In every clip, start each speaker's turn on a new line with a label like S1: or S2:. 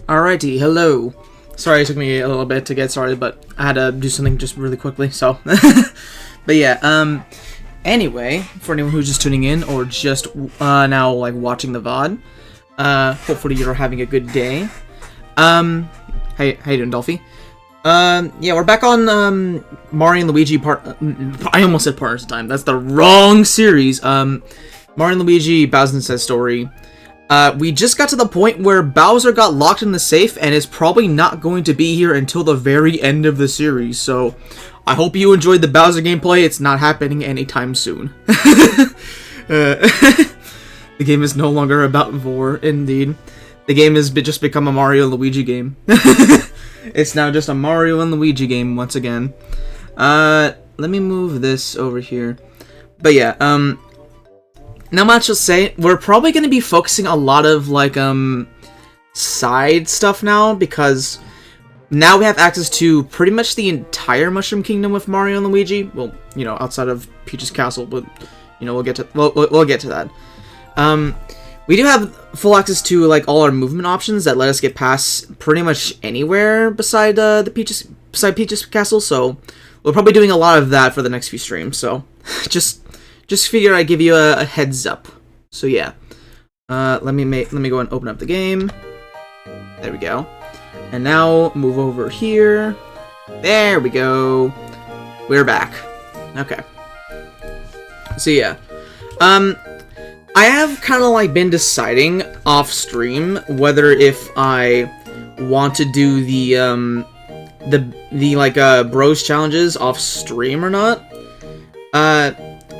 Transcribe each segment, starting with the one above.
S1: Alrighty, hello. Sorry it took me a little bit to get started, but I had to do something just really quickly, so. But yeah, anyway, for anyone who's just tuning in or just now like watching the VOD, hopefully you're having a good day. How you doing, Dolphy? Yeah, we're back on Mario and Luigi I almost said Partners in Time. That's the wrong series. Mario and Luigi Bowser Says Story. We just got to the point where Bowser got locked in the safe and is probably not going to be here until the very end of the series, so I hope you enjoyed the Bowser gameplay. It's not happening anytime soon. The game is no longer about Vor, indeed. The game has just become a Mario and Luigi game. It's now just a Mario and Luigi game once again. Let me move this over here. But yeah, not much to say. We're probably going to be focusing a lot of, like, side stuff now, because now we have access to pretty much the entire Mushroom Kingdom with Mario and Luigi. Well, you know, outside of Peach's Castle, but, you know, we'll get to that. We do have full access to, like, all our movement options that let us get past pretty much anywhere beside Peach's Castle, so we're probably doing a lot of that for the next few streams, so just figure I'd give you a heads up. So yeah, let me go and open up the game. There we go. And now move over here. There we go. We're back. Okay. So yeah, I have kind of like been deciding off stream whether if I want to do the like bros challenges off stream or not.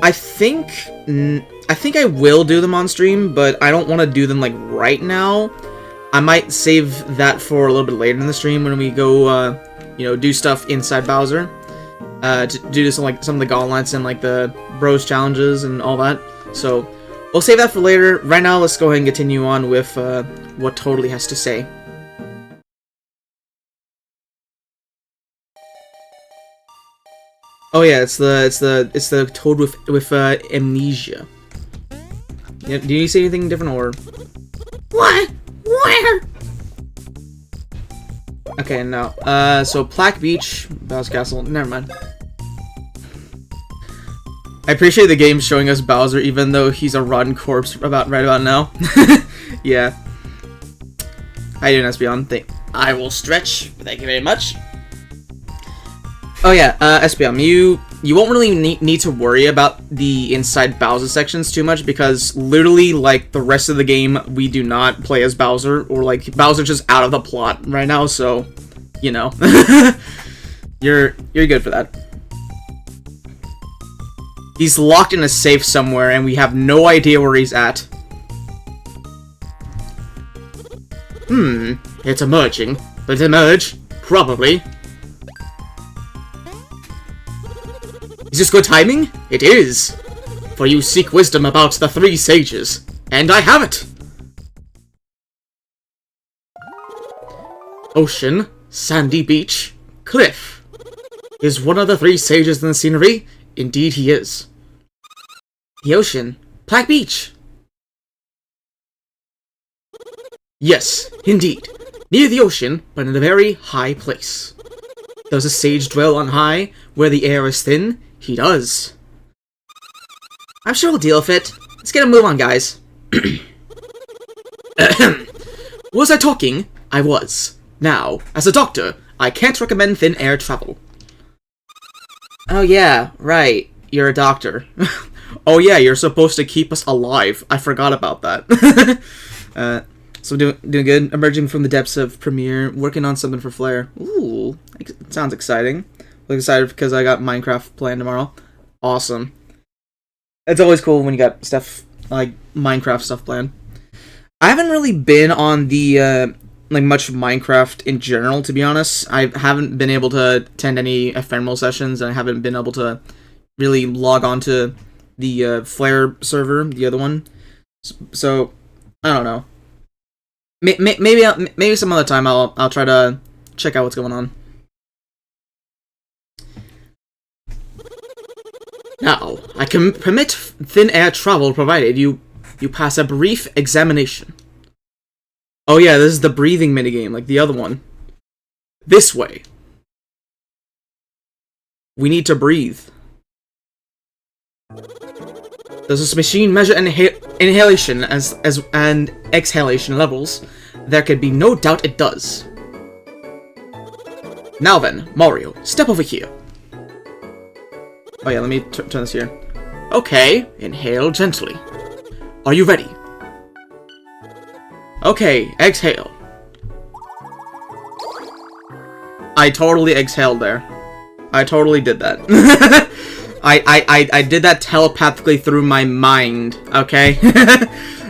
S1: I think I will do them on stream, but I don't want to do them like right now. I might save that for a little bit later in the stream when we go, you know, do stuff inside Bowser. due to some of the gauntlets and like the bros challenges and all that. So we'll save that for later. Right now, let's go ahead and continue on with what Totally has to say. Oh yeah, it's the Toad with amnesia. Yeah, do you see anything different or what? Where? Okay, no. So Plaque Beach, Bowser Castle. Never mind. I appreciate the game showing us Bowser, even though he's a rotten corpse right about now. Yeah. How you doing, Espeon? I will stretch. Thank you very much. Oh yeah, Espeon, you won't really need to worry about the inside Bowser sections too much, because literally, like, the rest of the game, we do not play as Bowser, or, like, Bowser's just out of the plot right now, so, you know. You're good for that. He's locked in a safe somewhere, and we have no idea where he's at. It's emerging. Does it emerge? Probably. Is this good timing? It is! For you seek wisdom about the 3 sages, and I have it! Ocean, sandy beach, cliff. Is one of the 3 sages in the scenery? Indeed he is. The ocean, Plaque Beach. Yes, indeed. Near the ocean, but in a very high place. Does a sage dwell on high, where the air is thin? He does. I'm sure we'll deal with it. Let's get a move on, guys. Was I talking? I was. Now, as a doctor, I can't recommend thin air travel. Oh yeah, right. You're a doctor. Oh yeah, you're supposed to keep us alive. I forgot about that. So doing good. Emerging from the depths of Premiere, working on something for Flare. Ooh, sounds exciting. I'm excited because I got Minecraft planned tomorrow. Awesome. It's always cool when you got stuff like Minecraft stuff planned. I haven't really been on the like much of Minecraft in general, to be honest. I haven't been able to attend any ephemeral sessions, and I haven't been able to really log on to the Flare server, the other one. So I don't know. Maybe some other time I'll try to check out what's going on. Now, I can permit thin air travel provided you pass a brief examination. Oh yeah, this is the breathing minigame, like the other one. This way. We need to breathe. Does this machine measure inhalation and exhalation levels? There can be no doubt it does. Now then, Mario, step over here. Oh yeah, let me turn this here. Okay, inhale gently. Are you ready? Okay, exhale. I totally exhaled there. I totally did that. I did that telepathically through my mind, okay?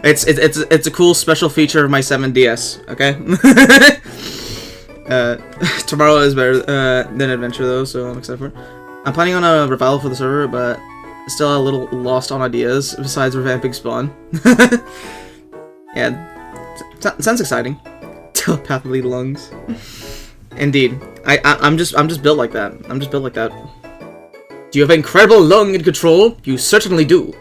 S1: it's a cool special feature of my 7DS, okay? Tomorrow is better than Adventure though, so I'm excited for it. I'm planning on a revival for the server, but still a little lost on ideas besides revamping Spawn. Yeah, sounds exciting. Telepathically lungs. Indeed, I'm just built like that. I'm just built like that. Do you have incredible lung and control? You certainly do.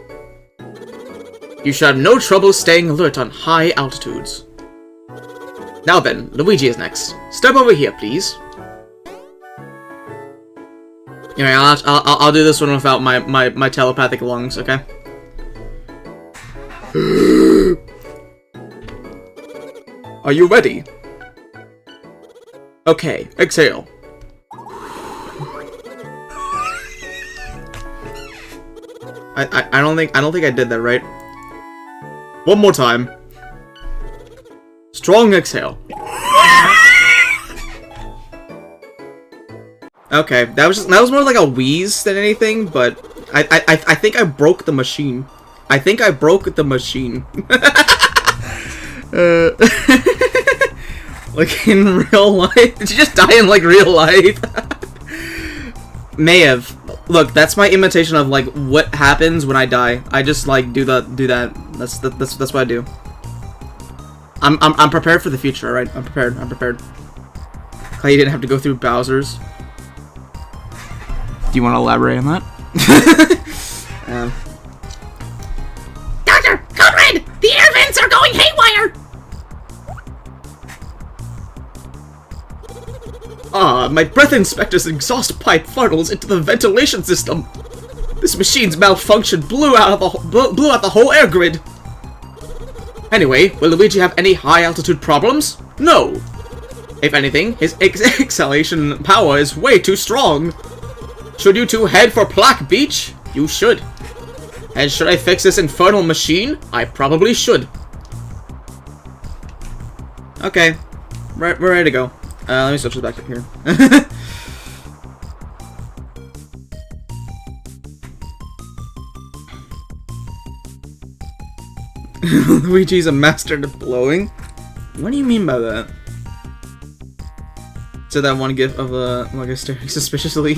S1: You should have no trouble staying alert on high altitudes. Now then, Luigi is next. Step over here, please. Anyway, I'll do this one without my telepathic lungs, okay? Are you ready? Okay, exhale. I don't think I did that right. One more time. Strong exhale. Okay, that was more like a wheeze than anything, but I think I broke the machine. I think I broke the machine. Like in real life? Did you just die in like real life? May have. Look, that's my imitation of like what happens when I die. I just like do that. That's what I do. I'm prepared for the future, right? I'm prepared. I'm prepared. Clay didn't have to go through Bowser's. Do you want to elaborate on that?
S2: Doctor, Code Red! The air vents are going haywire!
S1: My breath inspector's exhaust pipe funnels into the ventilation system. This machine's malfunction blew out the whole air grid. Anyway, will Luigi have any high altitude problems? No. If anything, his exhalation power is way too strong. Should you two head for Plaque Beach? You should. And should I fix this infernal machine? I probably should. Okay. We're ready to go. Let me switch this back up here. Luigi's a master at blowing? What do you mean by that? So that one gif of like a staring suspiciously.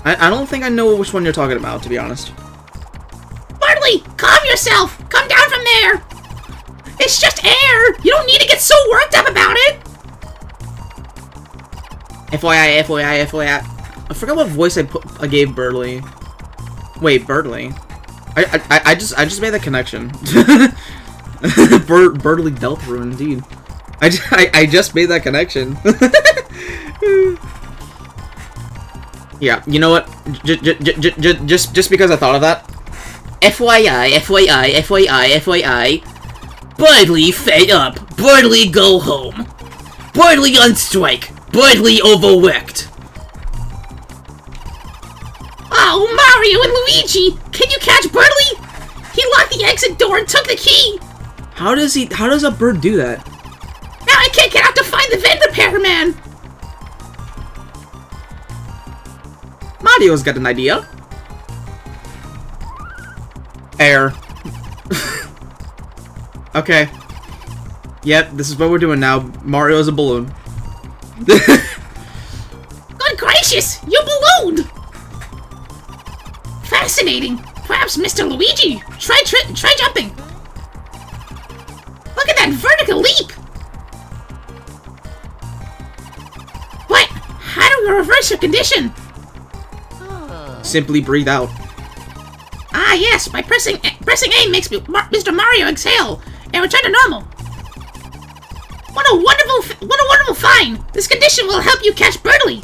S1: I don't think I know which one you're talking about, to be honest.
S2: Bartley, calm yourself! Come down from there! It's just air! You don't need to get so worked up about it!
S1: FYI, FYI, FYI. I forgot what voice I gave Birdly. Wait, Birdly? I just made that connection. Birdly Delthrough, indeed. I just made that connection. Yeah, you know what? Just because I thought of that. FYI, FYI, FYI, FYI. Birdly fed up. Birdly go home. Birdly on strike. Birdly overworked.
S2: Oh, Mario and Luigi! Can you catch Birdly? He locked the exit door and took the key!
S1: How does a bird do that?
S2: Now I can't get out to find the vent repairman!
S1: Mario's got an idea. Air. Okay. Yep, this is what we're doing now. Mario's a balloon.
S2: Good gracious! You ballooned! Fascinating. Perhaps Mr. Luigi. Try jumping. Look at that vertical leap! What? How do we reverse your condition?
S1: Simply breathe out.
S2: Ah, yes. By pressing A makes Mr. Mario exhale and return to normal. What a wonderful find! This condition will help you catch Birdly.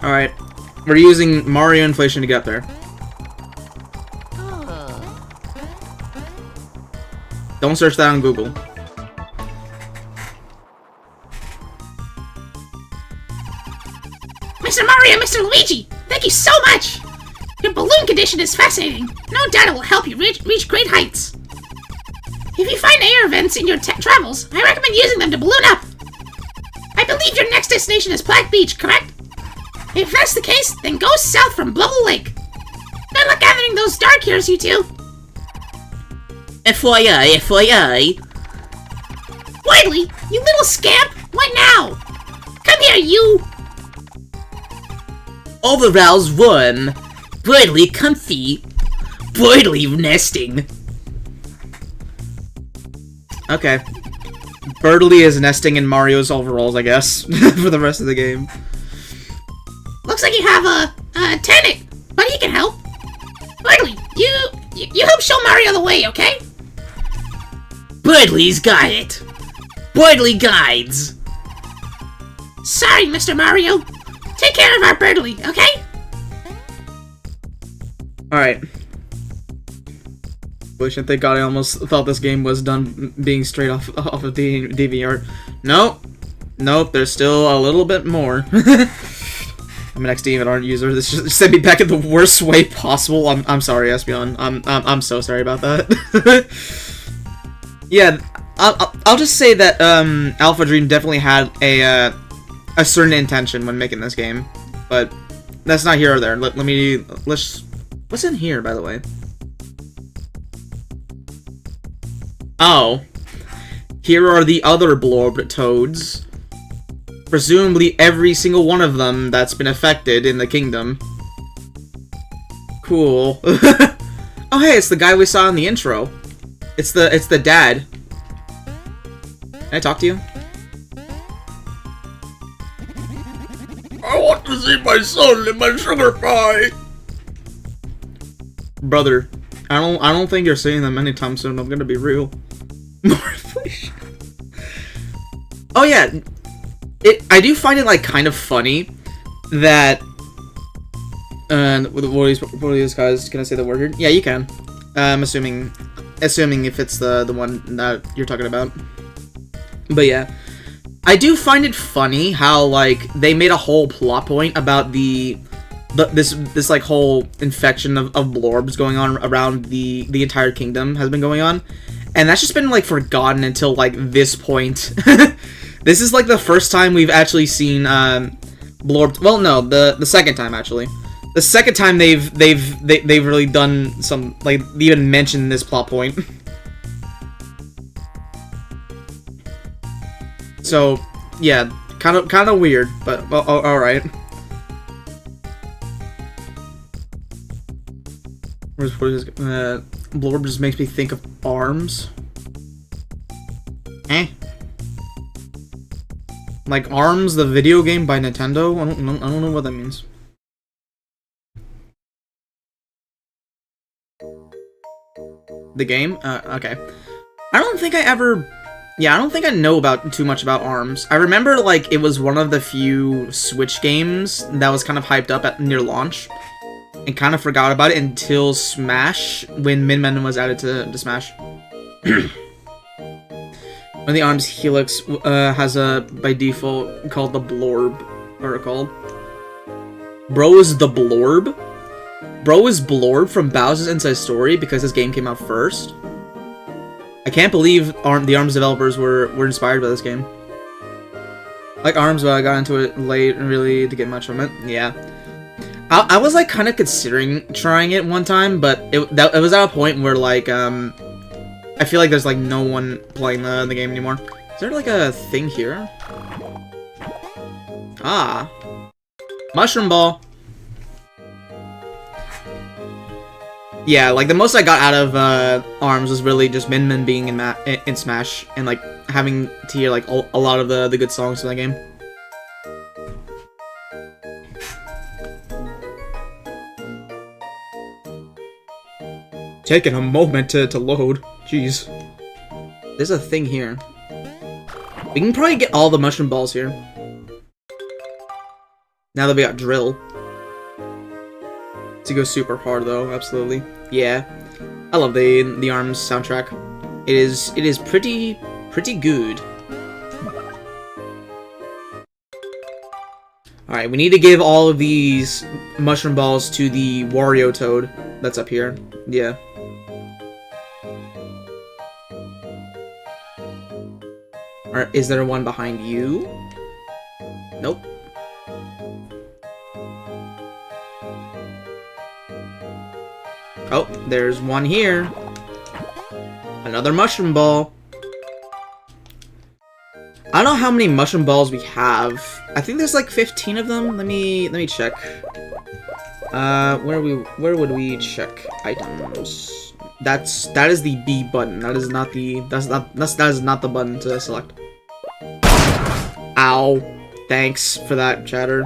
S1: All right, we're using Mario inflation to get there. Don't search that on Google.
S2: Mr. Mario, Mr. Luigi, thank you so much! Your balloon condition is fascinating. No doubt it will help you reach great heights. If you find air vents in your travels, I recommend using them to balloon up. I believe your next destination is Plaque Beach, correct? If that's the case, then go south from Blubble Lake. Good luck gathering those Dark Cures, you two.
S1: FYI, FYI.
S2: Widely, you little scamp! What now? Come here, you!
S1: Overall's warm. Broidly comfy. Broidly nesting. Okay. Birdly is nesting in Mario's overalls, I guess, for the rest of the game.
S2: Looks like you have a tenant, but he can help. Birdly, you help show Mario the way, okay?
S1: Birdly's got it. Birdly guides.
S2: Sorry, Mr. Mario. Take care of our Birdly, okay?
S1: Alright. Thank God I almost thought this game was done being straight off of the DVR. Nope. Nope, there's still a little bit more. I'm an XDVR user. This just sent me back in the worst way possible. I'm sorry, Espeon. I'm so sorry about that. Yeah, I'll just say that Alpha Dream definitely had a certain intention when making this game, but that's not here or there. Let's what's in here, by the way? Oh, here are the other Blorbed Toads. presumably every single one of them that's been affected in the kingdom. Cool. Oh hey, it's the guy we saw in the intro. It's the dad. Can I talk to you?
S3: I want to see my son in my sugar pie.
S1: Brother, I don't think you're seeing them anytime soon. I'm gonna be real. Oh yeah, I do find it like kind of funny that what are these guys? Can I say the word here? Yeah, you can. Assuming if it's the one that you're talking about. But yeah, I do find it funny how like they made a whole plot point about this like whole infection of blorbs going on around the entire kingdom has been going on, and that's just been like forgotten until like this point. This is like the first time we've actually seen blorbs. Well, no, the second time actually. The second time they've really done some like even mentioned this plot point. So yeah, kind of weird, but well, all right. What is Blorb just makes me think of ARMS. Like ARMS, the video game by Nintendo. I don't know what that means. The game? Okay. I don't think I know about too much about ARMS. I remember like it was one of the few Switch games that was kind of hyped up near launch, and kind of forgot about it until Smash, when Min Men was added to Smash. One of the ARMS Helix has a by default called the Blorb, or called. Bro is the Blorb. Bro is Blorb from Bowser's Inside Story because this game came out first. I can't believe the ARMS developers were inspired by this game. Like ARMS, but I got into it late and really to get much from it. Yeah. I was like kind of considering trying it one time, but it was at a point where like I feel like there's like no one playing the game anymore. Is there like a thing here? Ah, mushroom ball. Yeah, like the most I got out of ARMS was really just Min Min being in Smash and like having to hear like a lot of the good songs in that game. Taking a moment to load. Jeez. There's a thing here. We can probably get all the mushroom balls here. Now that we got drill. To go super hard though, absolutely. Yeah. I love the ARMS soundtrack. It is pretty good. Alright, we need to give all of these mushroom balls to the Wario Toad that's up here. Yeah. Or is there one behind you? Nope. Oh, there's one here. Another mushroom ball. I don't know how many mushroom balls we have. I think there's like 15 of them. Let me check. Where would we check items? That is the B button. That is not the button to select. Ow. Thanks for that, chatter.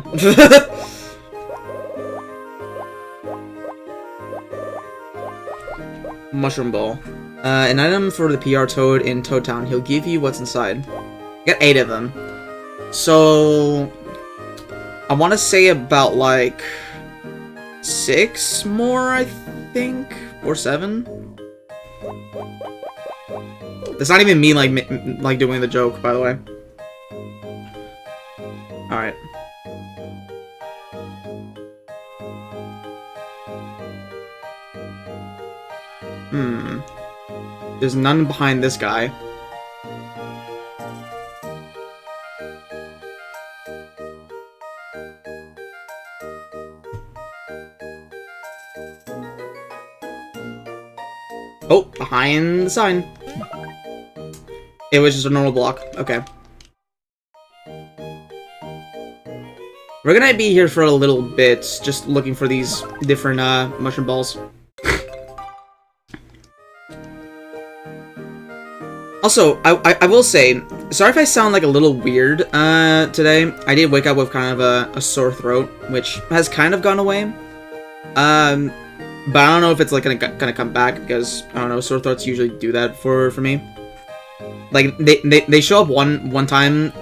S1: Mushroom ball. An item for the PR Toad in Toad Town. He'll give you what's inside. Got 8 of them. So I want to say about like 6 more, I think, or 7. That's not even me like doing the joke, by the way. All right. There's none behind this guy. Oh, behind the sign. It was just a normal block. Okay. We're gonna be here for a little bit, just looking for these different mushroom balls. Also, I will say, sorry if I sound like a little weird today. I did wake up with kind of a sore throat, which has kind of gone away. But I don't know if it's like gonna come back, because I don't know, sore throats usually do that for me. Like they show up one time,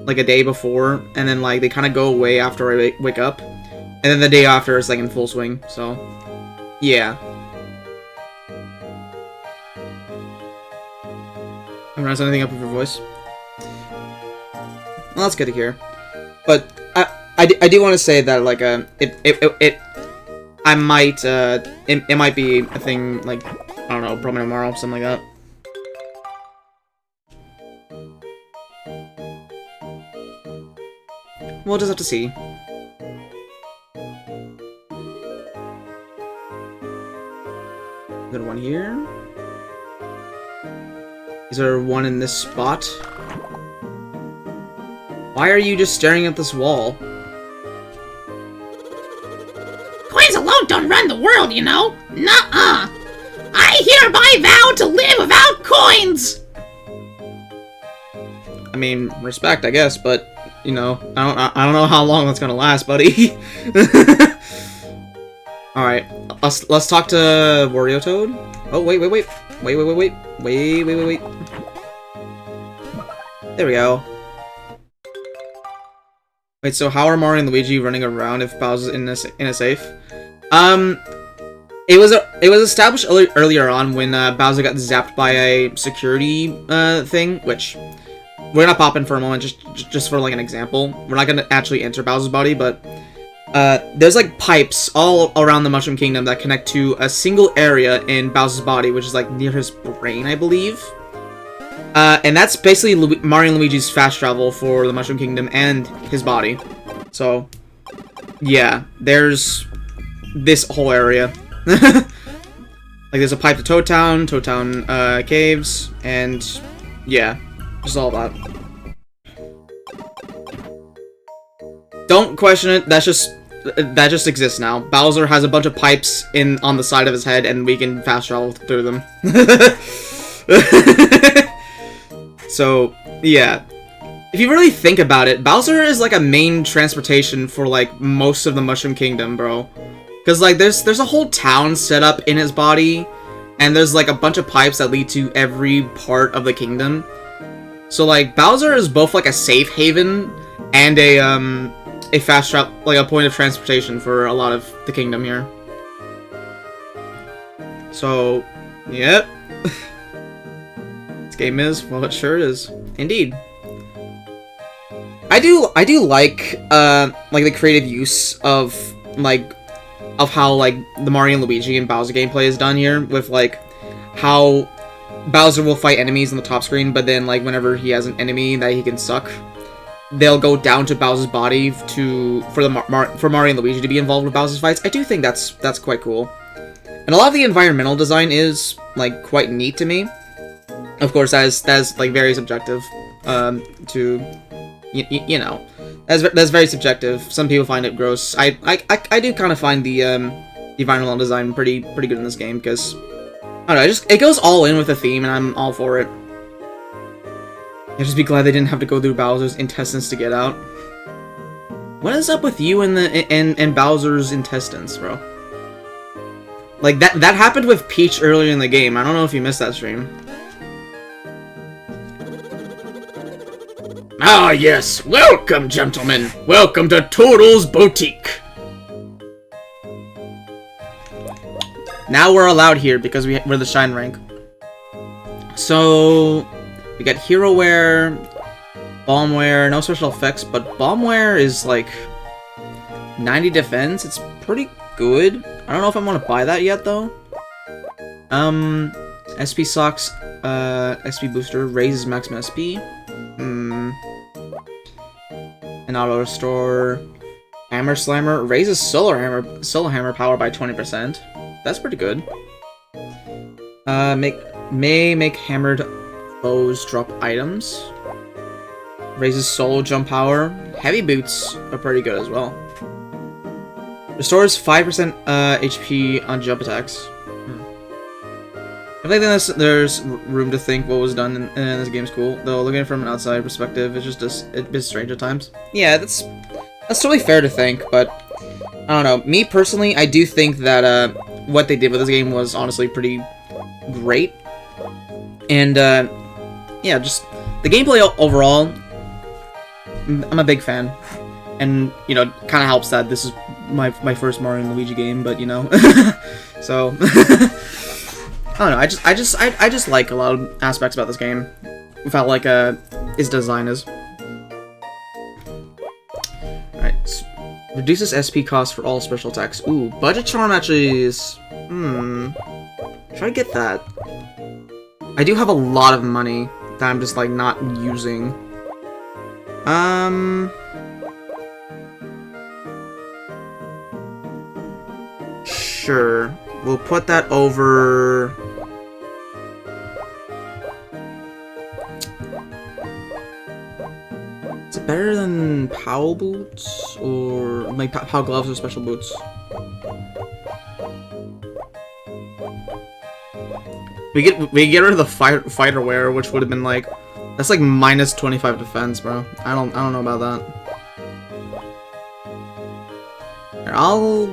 S1: like a day before, and then like they kind of go away after I wake up, and then the day after it's like in full swing. So yeah. I'm gonna anything up with your voice. Well, that's good to hear. But I do want to say that like I might it might be a thing, like, I don't know, probably tomorrow, something like that. We'll just have to see. Is there one here? Is there one in this spot? Why are you just staring at this wall?
S2: Coins alone don't run the world, you know? Nuh-uh. I hereby vow to live without coins!
S1: I mean, respect, I guess, but, you know, I don't know how long that's gonna last, buddy. Alright, let's talk to Wario Toad. Oh, wait. There we go. Wait, so how are Mario and Luigi running around if Bowser's in a safe? It was established earlier on when Bowser got zapped by a security thing, which we're gonna pop in for a moment just for like an example. We're not gonna actually enter Bowser's body, but there's like pipes all around the Mushroom Kingdom that connect to a single area in Bowser's body, which is like near his brain, I believe. And that's basically Mario and Luigi's fast travel for the Mushroom Kingdom and his body. So, yeah, there's this whole area. Like, there's a pipe to Toad Town Caves, and yeah, just all that. Don't question it, that just exists now. Bowser has a bunch of pipes on the side of his head, and we can fast travel through them. So, yeah. If you really think about it, Bowser is like a main transportation for like most of the Mushroom Kingdom, bro. Cause like there's a whole town set up in his body, and there's like a bunch of pipes that lead to every part of the kingdom. So like Bowser is both like a safe haven and a fast travel, like a point of transportation for a lot of the kingdom here. So, yep. Game is, well, it sure is, indeed. I do like the creative use of how like the Mario and Luigi and Bowser gameplay is done here, with like how Bowser will fight enemies on the top screen, but then like whenever he has an enemy that he can suck, they'll go down to Bowser's body for Mario and Luigi to be involved with Bowser's fights. I do think that's quite cool, and a lot of the environmental design is like quite neat to me. Of course, that's like very subjective. To you know, that's very subjective. Some people find it gross. I do kind of find the environmental design pretty good in this game, because I don't know, it goes all in with the theme, and I'm all for it. I'll just be glad they didn't have to go through Bowser's intestines to get out. What is up with you and Bowser's intestines, bro? Like that happened with Peach earlier in the game. I don't know if you missed that stream.
S3: Ah, yes. Welcome, gentlemen. Welcome to Toadle's Boutique.
S1: Now we're allowed here because we're the Shine rank. So, we got Heroware, Bombware, no special effects, but Bombware is like 90 defense. It's pretty good. I don't know if I want to buy that yet, though. SP Socks, SP Booster, raises maximum SP. An auto restore. Hammer Slammer raises Solar Hammer power by 20%. That's pretty good. May make hammered foes drop items. Raises Solo Jump power. Heavy Boots are pretty good as well. Restores 5% HP on jump attacks. I think there's room to think what was done in this game's cool, though looking at it from an outside perspective, it's just a bit strange at times. Yeah, that's totally fair to think, but I don't know. Me personally, I do think that what they did with this game was honestly pretty great, and yeah, just the gameplay overall, I'm a big fan, and you know, kind of helps that this is my first Mario and Luigi game, but you know, so. I don't know. I just like a lot of aspects about this game. I felt like its design is. Alright, reduces SP cost for all special attacks. Ooh, budget charm actually is. Try to get that. I do have a lot of money that I'm just like not using. Sure. We'll put that over. Is it better than POW boots or like POW gloves or special boots? We get rid of the fighter wear, which would have been like that's like minus 25 defense, bro. I don't know about that. Here, I'll.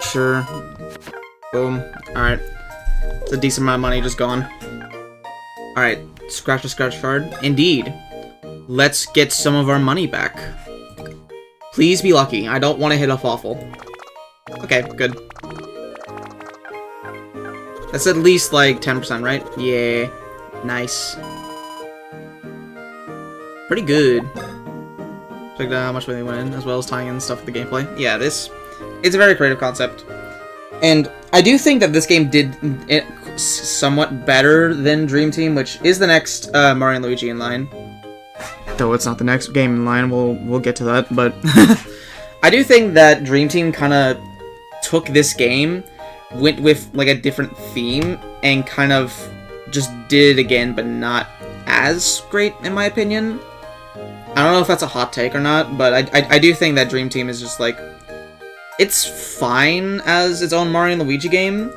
S1: Sure. Boom. Alright. It's a decent amount of money just gone. Alright. Scratch the scratch card. Indeed. Let's get some of our money back. Please be lucky. I don't want to hit a awful. Okay, good. That's at least like 10%, right? Yeah. Nice. Pretty good. Check out how much money they went in, as well as tying in stuff with the gameplay. Yeah, it's a very creative concept. And I do think that this game did it somewhat better than Dream Team, which is the next Mario and Luigi in line. Though it's not the next game in line, we'll get to that, but I do think that Dream Team kind of took this game, went with like a different theme, and kind of just did it again, but not as great in my opinion. I don't know if that's a hot take or not, but I do think that Dream Team is just like, it's fine as its own Mario and Luigi game,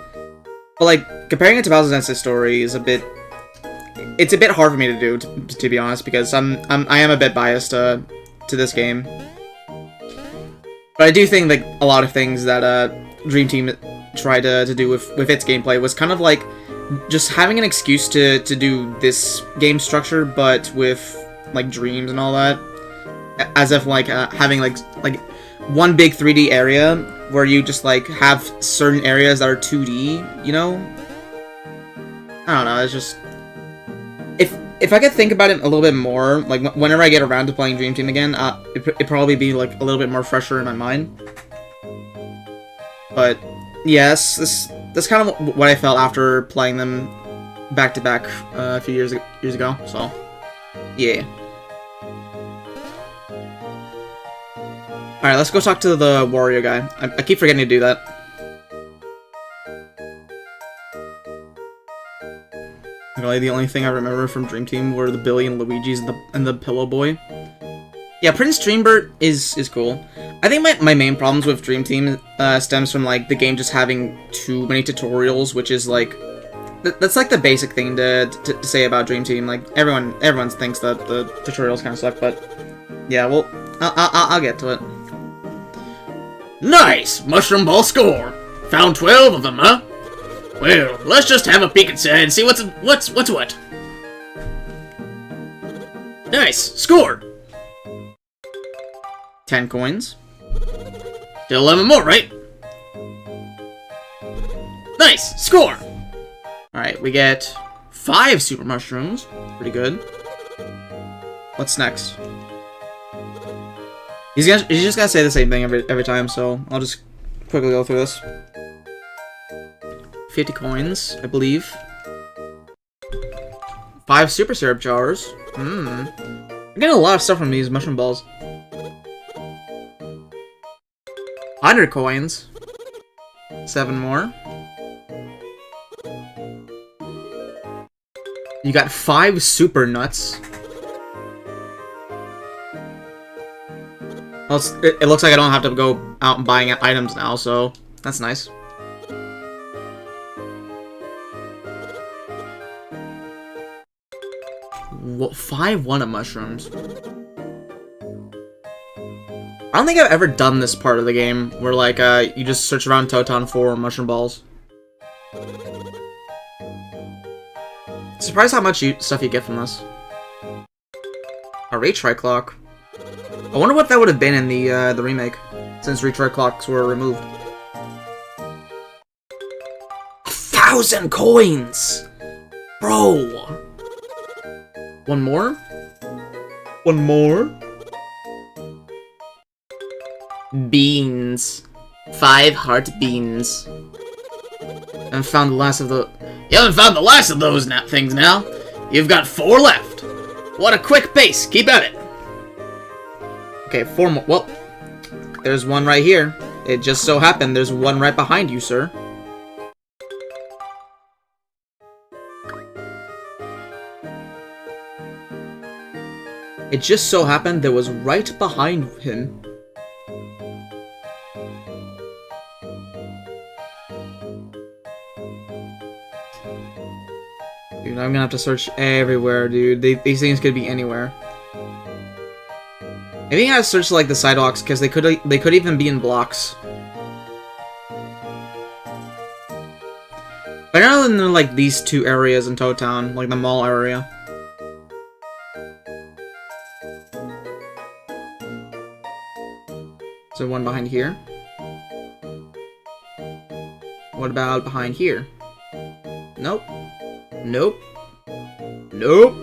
S1: but like comparing it to Bowser's Inside Story is it's a bit hard for me to do, to be honest, because I am a bit biased to this game. But I do think like a lot of things that Dream Team tried to do with its gameplay was kind of like just having an excuse to do this game structure, but with like dreams and all that, as if like having like one big 3D area where you just like have certain areas that are 2D, you know? I don't know, it's just if I could think about it a little bit more, like whenever I get around to playing Dream Team again, it'd probably be like a little bit more fresher in my mind. But yes, that's kind of what I felt after playing them back to back a few years ago. So yeah. Alright, let's go talk to the Wario guy. I keep forgetting to do that. Really, the only thing I remember from Dream Team were the Billy and Luigi's and the Pillow Boy. Yeah, Prince Dreambert is cool. I think my main problems with Dream Team stems from like the game just having too many tutorials, which is like that's like the basic thing to say about Dream Team. Like everyone thinks that the tutorials kind of suck, but yeah, well, I'll get to it.
S3: Nice! Mushroom Ball score! Found 12 of them, huh? Well, let's just have a peek inside and see what's what. Nice! Score!
S1: 10 coins.
S3: Still 11 more, right? Nice! Score!
S1: Alright, we get 5 super mushrooms. Pretty good. What's next? He's just gotta say the same thing every time, so I'll just quickly go through this. 50 coins, I believe. 5 super syrup jars. I'm getting a lot of stuff from these mushroom balls. 100 coins. 7 more. You got 5 super nuts. Well, it looks like I don't have to go out and buying items now, so that's nice. What, 5 1-up mushrooms? I don't think I've ever done this part of the game where, like, you just search around Toton for mushroom balls. Surprised how much stuff you get from this. A retry clock. I wonder what that would have been in the remake, since retry clocks were removed. 1,000 coins! Bro! One more? One more? Beans. 5 heart beans. And found the last of the...
S3: You haven't found the last of those things now. You've got 4 left. What a quick pace. Keep at it.
S1: Okay, 4 more. Well, there's one right here. It just so happened there's one right behind you, sir. It just so happened there was right behind him. Dude, I'm gonna have to search everywhere, dude. These things could be anywhere. Maybe I gotta search like the sidewalks because they could even be in blocks. But other than like these 2 areas in Toad Town, like the mall area. Is there one behind here? What about behind here? Nope. Nope. Nope.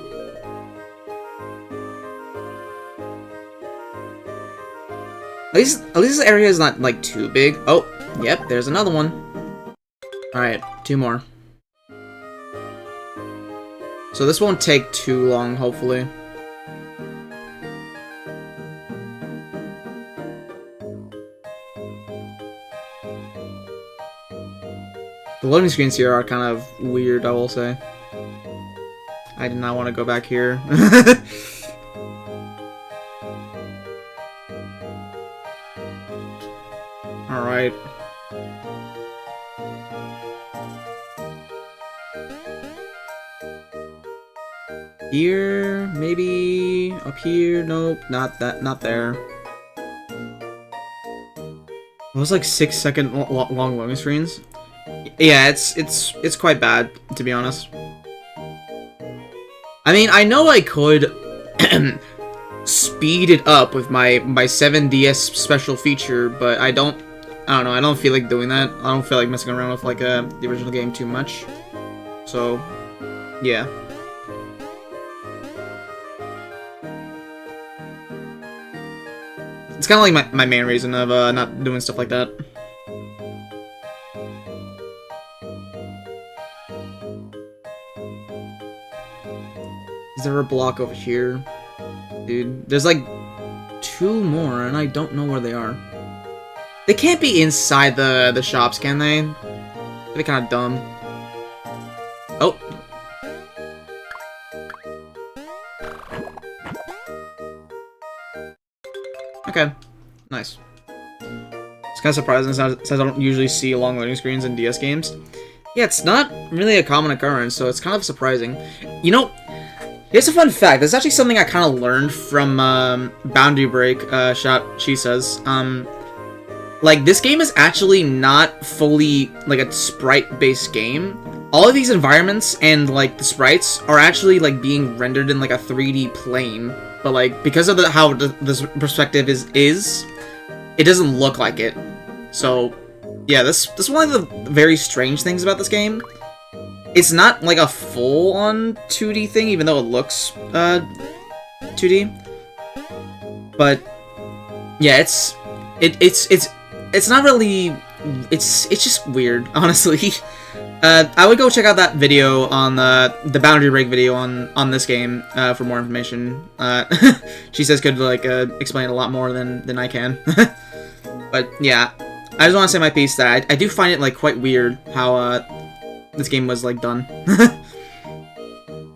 S1: At least this area is not like too big. Oh, yep, there's another one. Alright, 2 more. So this won't take too long, hopefully. The loading screens here are kind of weird, I will say. I did not want to go back here. Alright. Here, maybe up here. Nope, not that, not there. It was like 6-second long loading screens. Yeah, it's quite bad, to be honest. I mean, I know I could speed it up with my 7DS special feature, but I don't know, I don't feel like doing that. I don't feel like messing around with like the original game too much. So, yeah. It's kind of like my main reason of not doing stuff like that. Is there a block over here? Dude, there's like 2 more, and I don't know where they are. They can't be inside the shops, can they? That'd be kind of dumb. Oh. Okay. Nice. It's kind of surprising since I don't usually see long loading screens in DS games. Yeah, it's not really a common occurrence, so it's kind of surprising. You know, here's a fun fact. There's actually something I kind of learned from Boundary Break, she says. Like, this game is actually not fully, like, a sprite-based game. All of these environments and, like, the sprites are actually, like, being rendered in, like, a 3D plane. But, like, because of how this perspective is, it doesn't look like it. So, yeah, this is one of the very strange things about this game. It's not, like, a full-on 2D thing, even though it looks, 2D. But, yeah, it's not really... It's just weird, honestly. I would go check out that video on the Boundary Break video on this game for more information. She says could like explain a lot more than I can. But yeah, I just want to say my piece that I do find it like quite weird how this game was like done.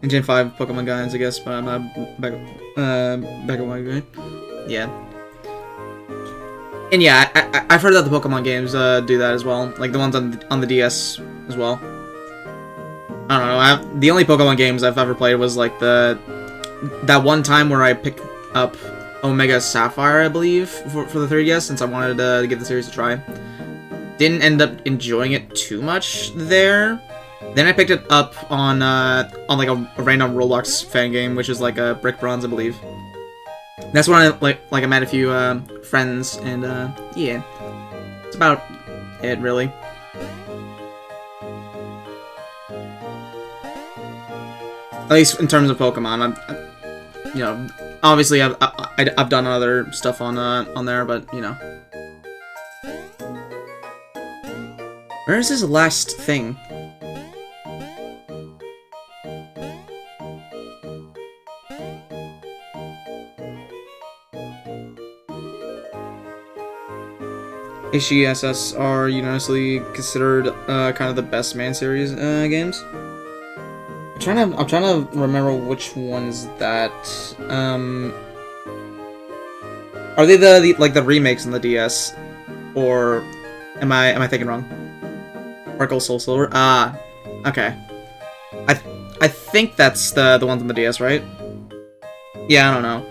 S1: In Gen 5 Pokemon guys, I guess, but I'm not back on my game. Yeah. And yeah, I've heard that the Pokemon games do that as well, like the ones on the DS as well. I don't know. The only Pokemon games I've ever played was like that one time where I picked up Omega Sapphire, I believe, for the 3DS, since I wanted to give the series a try. Didn't end up enjoying it too much there. Then I picked it up on like a random Roblox fan game, which is like a Brick Bronze, I believe. That's when I met a few friends, and yeah, that's about it, really. At least in terms of Pokemon, you know, obviously I've done other stuff on there, but you know. Where is this last thing? HGSS are unanimously considered kind of the best man series games. I'm trying to remember which one's that. Are they the remakes on the DS, or am I thinking wrong? Sparkle Soul Silver. Ah, okay. I think that's the ones on the DS, right? Yeah, I don't know.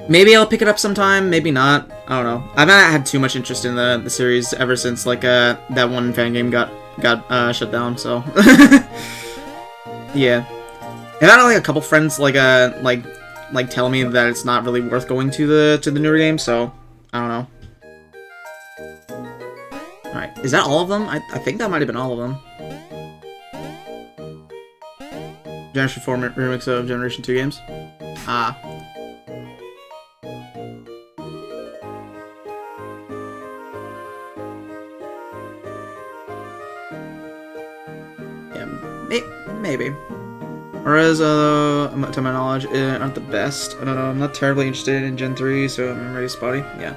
S1: Maybe I'll pick it up sometime, maybe not. I don't know. I've not had too much interest in the series ever since like that one fan game got shut down. So yeah, I've had like a couple friends like tell me that it's not really worth going to the newer game. So I don't know. All right, is that all of them? I think that might have been all of them. Generation 4 remix of Generation 2 games. Ah. Maybe. Whereas, to my knowledge, aren't the best. I don't know, I'm not terribly interested in Gen 3, so I'm really spotty. Yeah.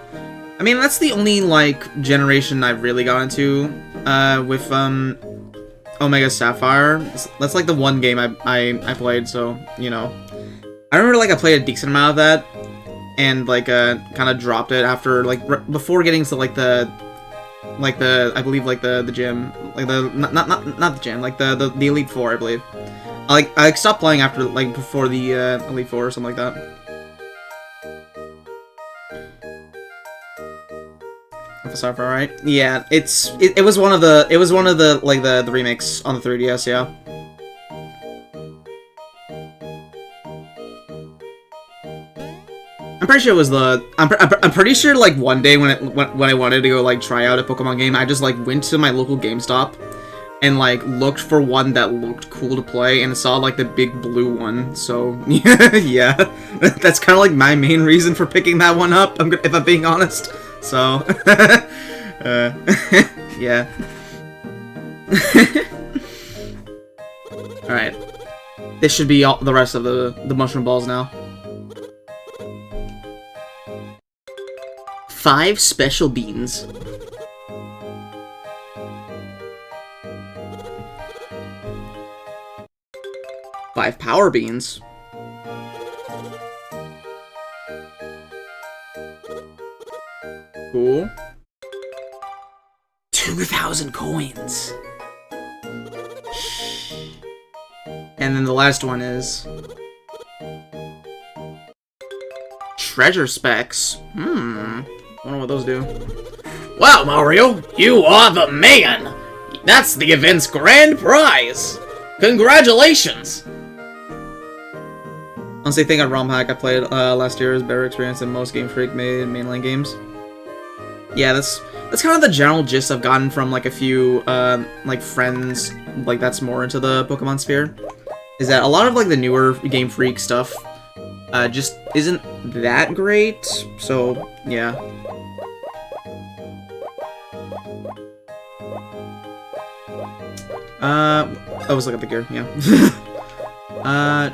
S1: I mean, that's the only, like, generation I've really got into, with, Omega Sapphire. That's, like, the one game I played, so, you know. I remember, like, I played a decent amount of that, and, like, kind of dropped it after, like, before getting to, like, I believe, like, the gym, like, not the gym, like, the Elite Four, I believe. I stopped playing after, like, before the, Elite Four or something like that. Sapphire, right? Yeah, it was one of the, like, the remakes on the 3DS, yeah. I'm pretty sure it was I'm pretty sure, like, one day when I wanted to go, like, try out a Pokemon game, I just, like, went to my local GameStop and, like, looked for one that looked cool to play and saw, like, the big blue one. So yeah, that's kind of like my main reason for picking that one up, if I'm being honest. So yeah. All right, this should be all the rest of the mushroom balls now. 5 special beans. 5 power beans. Cool. 2,000 coins. And then the last one is treasure specs. Wonder what those do.
S3: Wow, Mario, you are the man! That's the event's grand prize! Congratulations!
S1: Honestly, I think on ROM Hack I played last year is better experience than most Game Freak made mainline games. Yeah, that's kind of the general gist I've gotten from like a few like friends like that's more into the Pokemon sphere. Is that a lot of like the newer Game Freak stuff just isn't that great. So yeah. Let's look at the gear, yeah.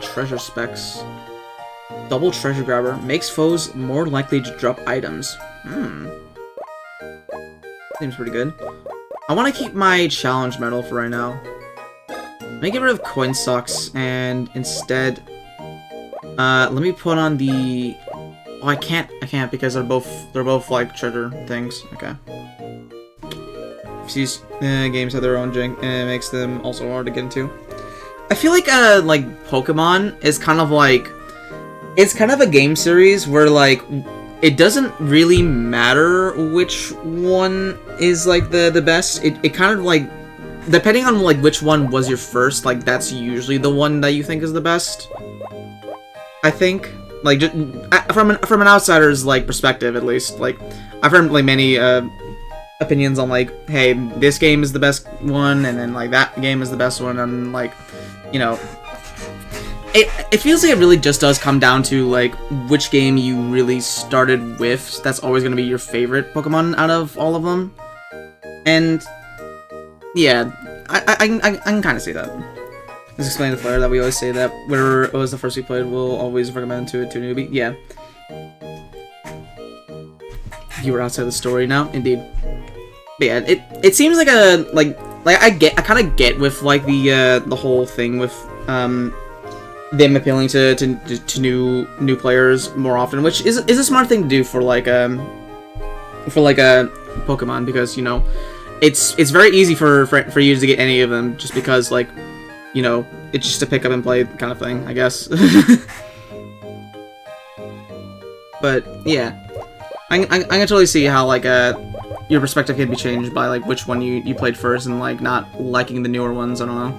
S1: Treasure specs. Double treasure grabber. Makes foes more likely to drop items. Seems pretty good. I want to keep my challenge medal for right now. Let me get rid of coin socks and instead, let me put on the Oh, I can't because they're both like treasure things. Okay. These games have their own jank, and it makes them also hard to get into. I feel like Pokemon is kind of like, it's kind of a game series where like it doesn't really matter which one is like the best. It kind of like, depending on like which one was your first, like that's usually the one that you think is the best. I think, like, just, from an outsider's like perspective, at least, like I've heard like many opinions on like, hey, this game is the best one, and then like that game is the best one, and like, you know, it feels like it really just does come down to like which game you really started with. That's always gonna be your favorite Pokemon out of all of them, and yeah, I can kind of see that. Let's explain the flair that we always say that whatever was the first we played, we'll always recommend to a newbie. Yeah. You were outside the story now, indeed. But yeah, it seems like a I kind of get with like the whole thing with them appealing to new players more often, which is a smart thing to do for like a Pokemon, because you know it's very easy for you to get any of them just because like, you know, it's just a pick up and play kind of thing, I guess. But yeah, I can totally see how like your perspective can be changed by like which one you played first and like not liking the newer ones. I don't know.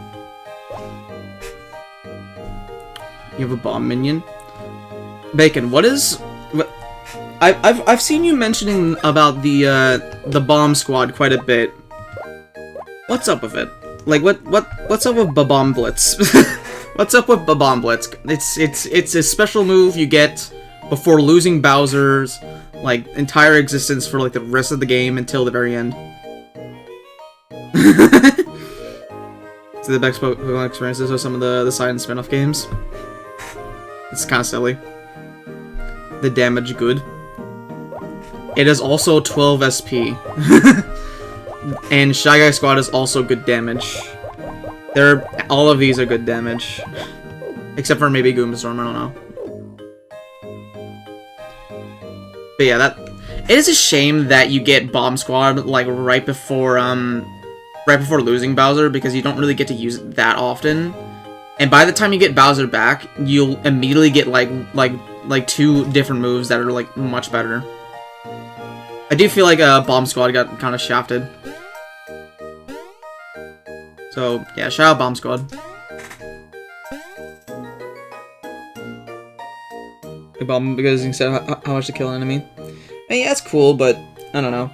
S1: You have a bomb minion, Bacon. What? I've seen you mentioning about the bomb squad quite a bit. What's up with it? Like what's up with Babomb Blitz? What's up with Babomb Blitz? It's a special move you get before losing Bowser's like entire existence for like the rest of the game until the very end. It's the best Pokemon experiences of some of the side and spin-off games. It's kind of silly. The damage good. It is also 12 SP. And Shy Guy Squad is also good damage. All of these are good damage. Except for maybe Goombastorm, I don't know. But yeah, it is a shame that you get Bomb Squad like right before losing Bowser, because you don't really get to use it that often. And by the time you get Bowser back, you'll immediately get like two different moves that are like much better. I do feel like Bomb Squad got kind of shafted. So yeah, shout out Bomb Squad. Big Bomb, because you said how much to kill an enemy. I mean, yeah, that's cool, but I don't know.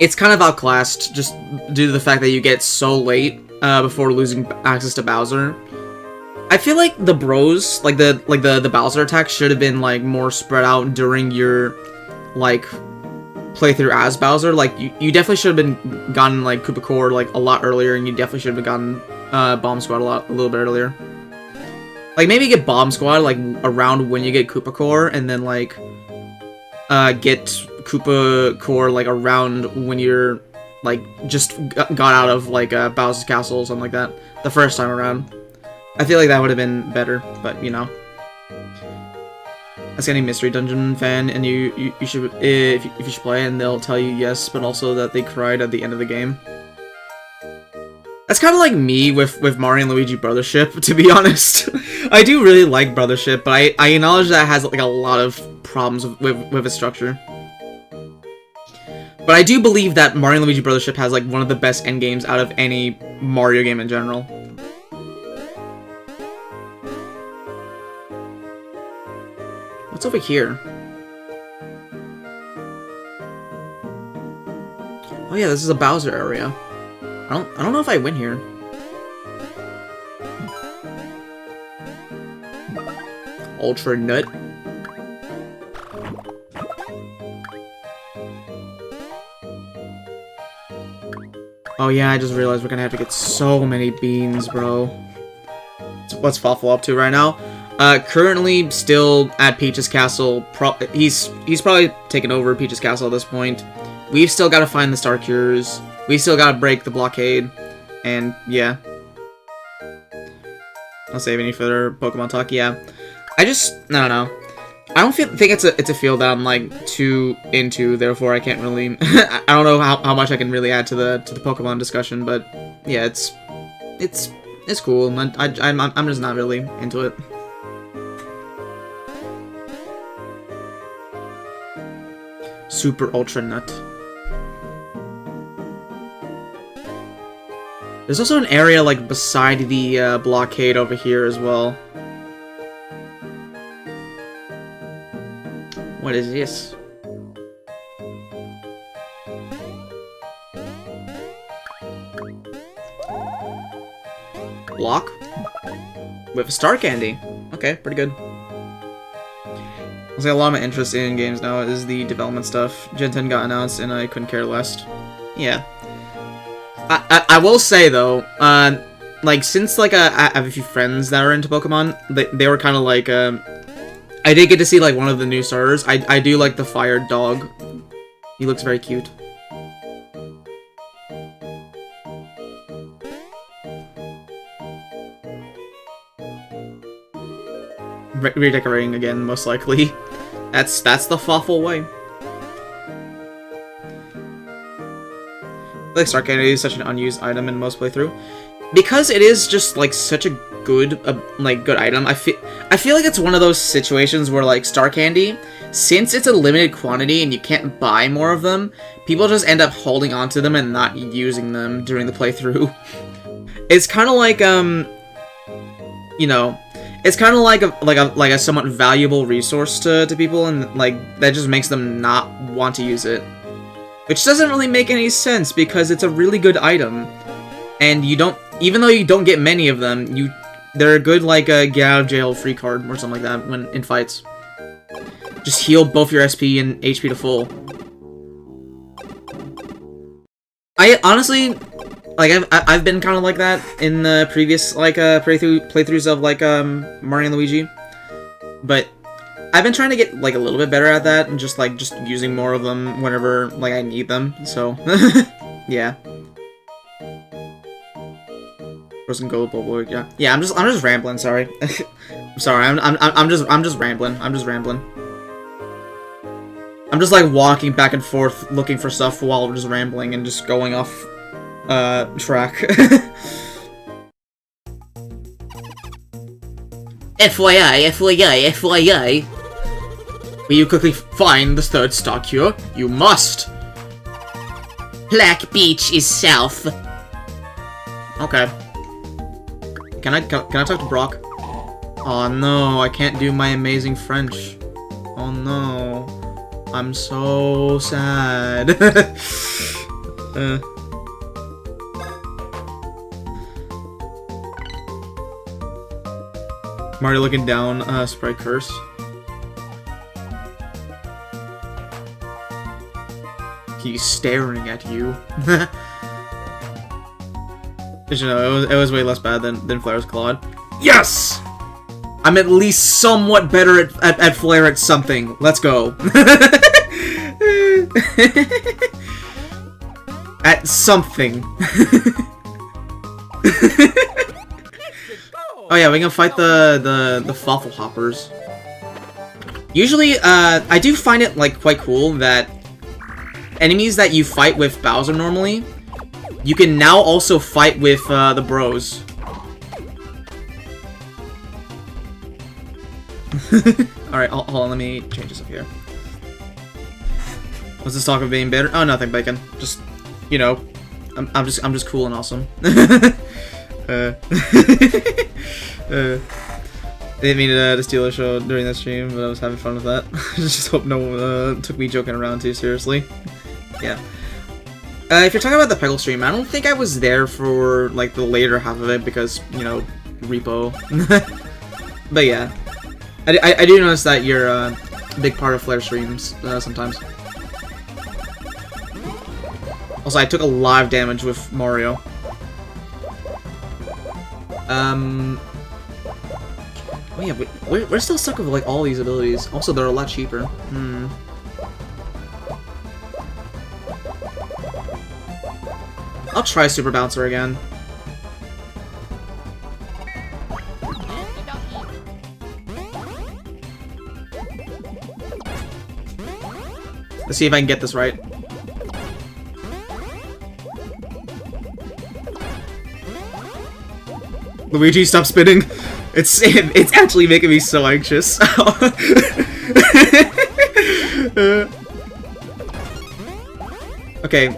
S1: It's kind of outclassed just due to the fact that you get so late before losing access to Bowser. I feel like the bros, like the Bowser attack, should have been like more spread out during your like playthrough as Bowser. Like you definitely should have been gotten like Koopa Core like a lot earlier, and you definitely should have gotten Bomb Squad a little bit earlier. Like maybe get Bomb Squad like around when you get Koopa Core, and then like get Koopa Core like around when you're like just got out of like Bowser's Castle or something like that the first time around. I feel like that would have been better, but you know. Ask any Mystery Dungeon fan, and you should if you should play, and they'll tell you yes, but also that they cried at the end of the game. That's kind of like me with Mario and Luigi Brothership, to be honest. I do really like Brothership, but I acknowledge that it has like a lot of problems with its structure. But I do believe that Mario and Luigi Brothership has like one of the best endgames out of any Mario game in general. What's over here? Oh yeah, this is a Bowser area. I don't know if I went here. Ultra Nut. Oh yeah, I just realized we're gonna have to get so many beans, bro. What's Fawful up to right now? Currently still at Peach's Castle. He's probably taken over Peach's Castle at this point. We've still got to find the Star Cures. We still got to break the blockade. And yeah. I'll save any further Pokemon talk. Yeah. I don't know. I don't think it's a field that I'm like too into. Therefore, I can't really. I don't know how much I can really add to the Pokemon discussion, but yeah, it's cool. I'm just not really into it. Super Ultra Nut. There's also an area like beside the blockade over here as well. What is this? Block? With a star candy. Okay, pretty good. There's like a lot of my interest in games now is the development stuff. Gen 10 got announced and I couldn't care less. Yeah. I will say though, like since like I have a few friends that are into Pokemon, they were kind of like I did get to see like one of the new starters. I do like the fire dog. He looks very cute. Redecorating again, most likely. That's the thoughtful way. I feel like Star Candy is such an unused item in most playthrough, because it is just like such a good good item. I feel like it's one of those situations where like Star Candy, since it's a limited quantity and you can't buy more of them, people just end up holding onto them and not using them during the playthrough. It's kind of like you know, it's kind of like a somewhat valuable resource to people, and like that just makes them not want to use it. Which doesn't really make any sense, because it's a really good item. And you don't, even though you don't get many of them, they're a good, like, get out of jail free card or something like that when in fights. Just heal both your SP and HP to full. I honestly, like, I've been kind of like that in the previous, like, playthroughs of, like, Mario and Luigi. But I've been trying to get, like, a little bit better at that, and just using more of them whenever, like, I need them, so, yeah. Frozen Gold Bubble, yeah. Yeah, I'm just rambling, sorry. I'm sorry, I'm just rambling, I'm just, like, walking back and forth, looking for stuff while just rambling and just going off, track.
S3: FYI. Will you quickly find the third star cure? You must! Black Beach is south.
S1: Okay. Can I talk to Brock? Oh no, I can't do my amazing French. Oh no. I'm so sad. Mario looking down, Sprite Curse. He's staring at you. You know, it was way less bad than Flare's Claude. Yes! I'm at least somewhat better at Flare at something. Let's go. At something. Oh yeah, we can fight the Fawful Hoppers. Usually, I do find it like quite cool that enemies that you fight with Bowser normally, you can now also fight with the bros. Alright, hold on, let me change this up here. What's this talk of being better? Oh, nothing, Bacon. Just, you know, I'm just cool and awesome. I didn't mean to steal a show during that stream, but I was having fun with that. I just hope no one took me joking around too seriously. Yeah. If you're talking about the Peggle stream, I don't think I was there for, like, the later half of it because, you know, repo. But yeah. I do notice that you're a big part of Flare streams sometimes. Also, I took a lot of damage with Mario. Oh yeah, we're still stuck with, like, all these abilities. Also, they're a lot cheaper. I'll try Super Bouncer again. Let's see if I can get this right. Luigi, stop spinning. It's actually making me so anxious. Okay.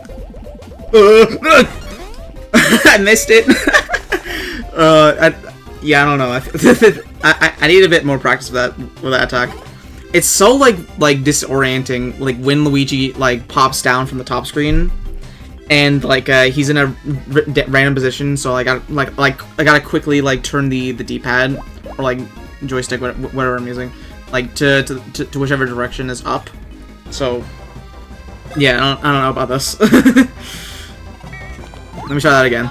S1: I missed it. Yeah, I don't know. I need a bit more practice with that attack. It's so like disorienting. Like when Luigi like pops down from the top screen, and like he's in a random position. So I gotta quickly like turn the D-pad or like joystick, whatever I'm using, like to whichever direction is up. So yeah, I don't know about this. Let me try that again.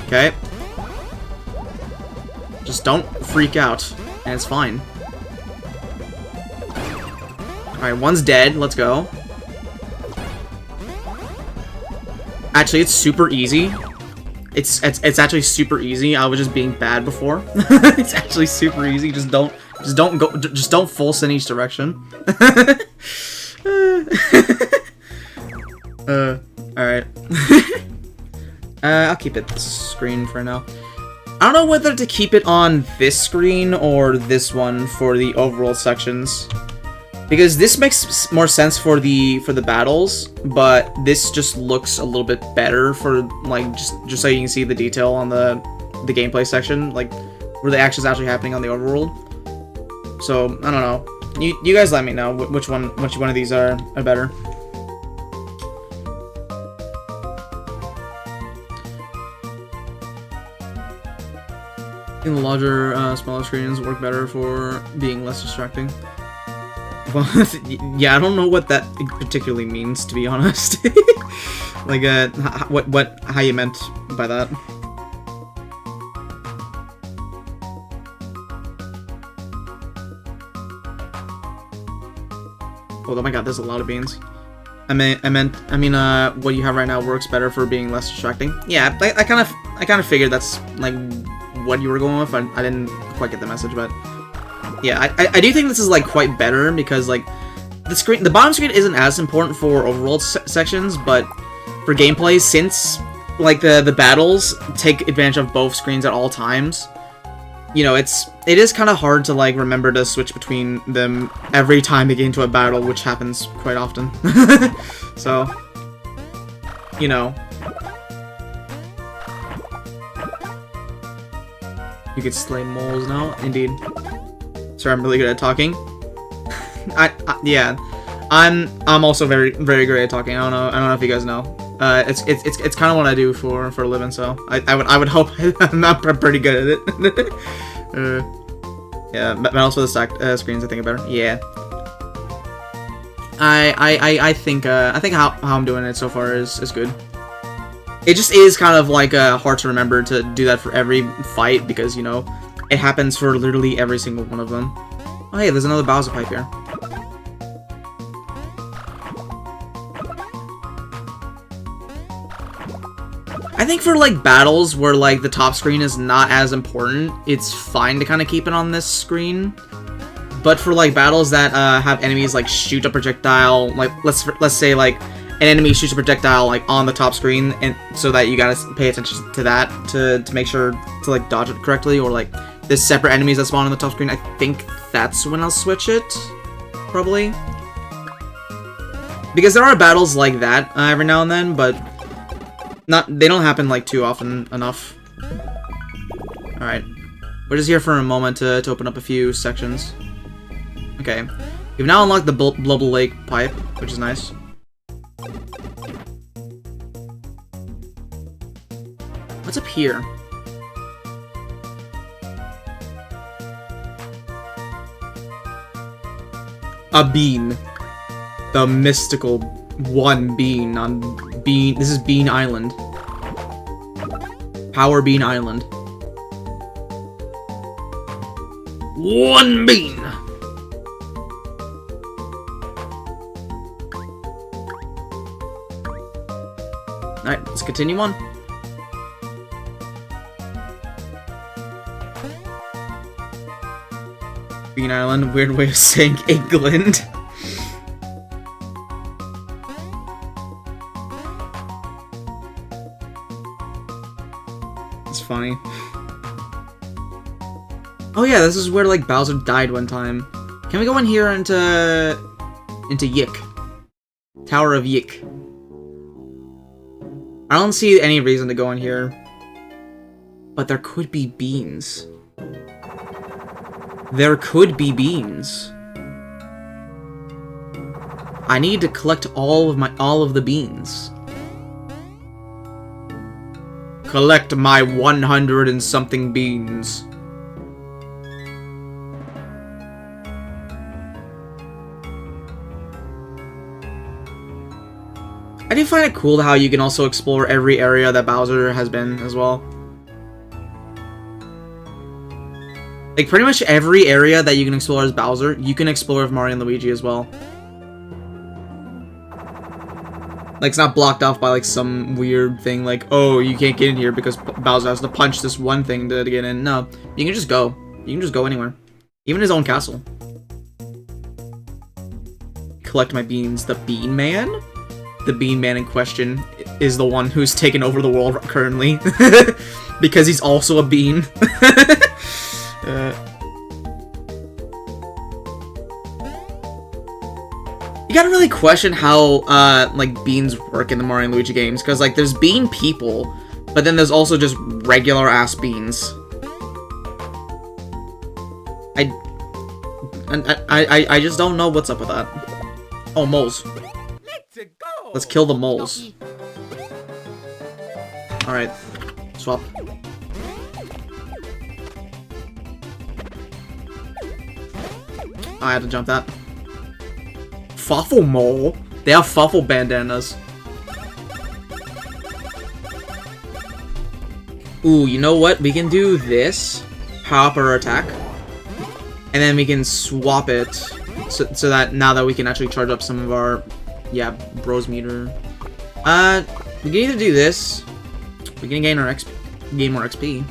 S1: Okay. Just don't freak out, and it's fine. Alright, one's dead. Let's go. Actually, it's super easy. It's actually super easy. I was just being bad before. It's actually super easy. Just don't full send each direction. Alright. I'll keep it screen for now. I don't know whether to keep it on this screen or this one for the overall sections, because this makes more sense for the battles, but this just looks a little bit better for like just so you can see the detail on the gameplay section, like where the action's actually happening on the overworld. So I don't know. You guys let me know which one of these are better. The larger, smaller screens work better for being less distracting. Well, yeah, I don't know what that particularly means, to be honest. Like, how you meant by that? Oh my god, there's a lot of beans. I mean, what you have right now works better for being less distracting. Yeah, I kind of figured that's like what you were going with. I didn't quite get the message, but yeah, I do think this is like quite better, because like the bottom screen isn't as important for overworld sections, but for gameplay, since like the battles take advantage of both screens at all times, you know, it is kind of hard to like remember to switch between them every time you get into a battle, which happens quite often. So, you know. You could slay moles now, indeed. Sorry, I'm really good at talking. Yeah, I'm also very great at talking. I don't know if you guys know. It's kind of what I do for a living. So I would hope I'm pretty good at it. Yeah, but also the stacked screens I think are better. Yeah. I think how I'm doing it so far is good. It just is kind of like hard to remember to do that for every fight, because, you know, it happens for literally every single one of them. Oh hey, there's another Bowser pipe here. I think for like battles where like the top screen is not as important, it's fine to kind of keep it on this screen. But for like battles that have enemies like shoot a projectile, like let's say like an enemy shoots a projectile like on the top screen, and so that you gotta pay attention to that to make sure to like dodge it correctly, or like there's separate enemies that spawn on the top screen. I think that's when I'll switch it, probably, because there are battles like that every now and then, but they don't happen like too often enough. All right, we're just here for a moment to open up a few sections. Okay, we've now unlocked the Blubble Lake pipe, which is nice. What's up here? A bean. The mystical one bean on Bean. This is Bean Island. Power Bean Island. One bean! Alright, let's continue on. Bean Island, weird way of saying England. It's funny. Oh yeah, this is where like Bowser died one time. Can we go in here into Yik? Tower of Yik. I don't see any reason to go in here. But there could be beans. There could be beans. I need to collect all of the beans. Collect my 100 and something beans. I do find it cool how you can also explore every area that Bowser has been as well. Like, pretty much every area that you can explore as Bowser, you can explore with Mario and Luigi as well. Like, it's not blocked off by, like, some weird thing, like, oh, you can't get in here because Bowser has to punch this one thing to get in. No, you can just go. You can just go anywhere. Even his own castle. Collect my beans. The Bean Man? The Bean Man in question is the one who's taken over the world currently. Because he's also a bean. You gotta really question how, like, beans work in the Mario and Luigi games, because, like, there's bean people, but then there's also just regular-ass beans. I just don't know what's up with that. Oh, moles. Let's kill the moles. Alright. Swap. I had to jump that. Fuffle mole? They have fuffle bandanas. Ooh, you know what? We can do this. Power up our attack. And then we can swap it so that now that we can actually charge up some of our, yeah, bros meter. We can either do this. We can gain our XP. Gain more XP.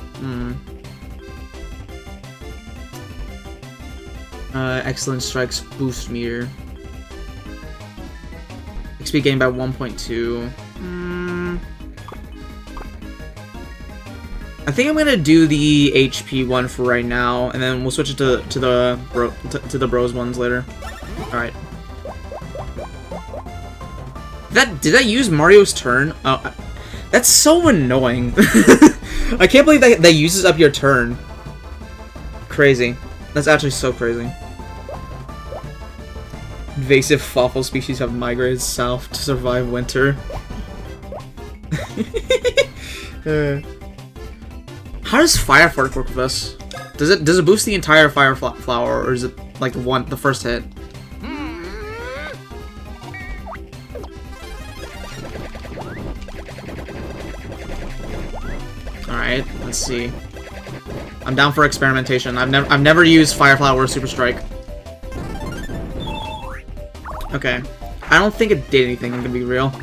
S1: Excellent strikes boost meter. XP gained by 1.2. I think I'm gonna do the HP one for right now, and then we'll switch it to the bros ones later. All right. Did that use Mario's turn? Oh, that's so annoying. I can't believe that uses up your turn. Crazy. That's actually so crazy. Invasive fossil species have migrated south to survive winter. How does Fire Fart work with this? Does it boost the entire Fire Flower, or is it like the first hit? All right, let's see. I'm down for experimentation. I've never used Fire Flower or Super Strike. Okay. I don't think it did anything, I'm gonna be real.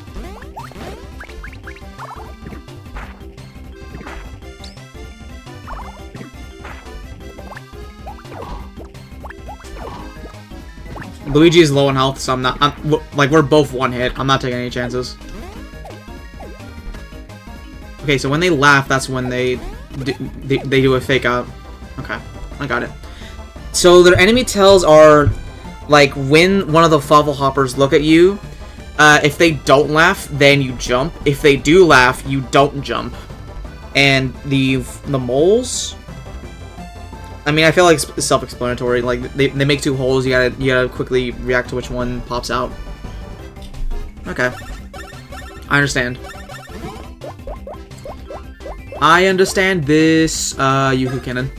S1: Luigi is low in health, so like, we're both one hit. I'm not taking any chances. Okay, so when they laugh, that's when they do a fake out. Okay, I got it. So their enemy tells are, like, when one of the Fossil Hoppers look at you, if they don't laugh, then you jump. If they do laugh, you don't jump. And the moles, I mean, I feel like it's self-explanatory. Like, they make two holes, you gotta quickly react to which one pops out. Okay. I understand. I understand this, Yoo-hoo Cannon.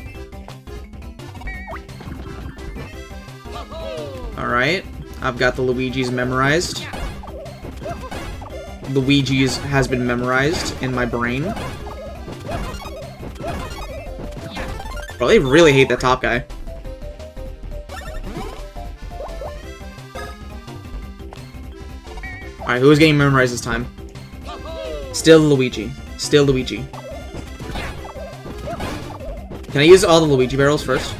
S1: Alright. I've got the Luigi's memorized. Luigi's has been memorized in my brain. Bro, they really hate that top guy. Alright, who is getting memorized this time? Still Luigi. Still Luigi. Can I use all the Luigi barrels first?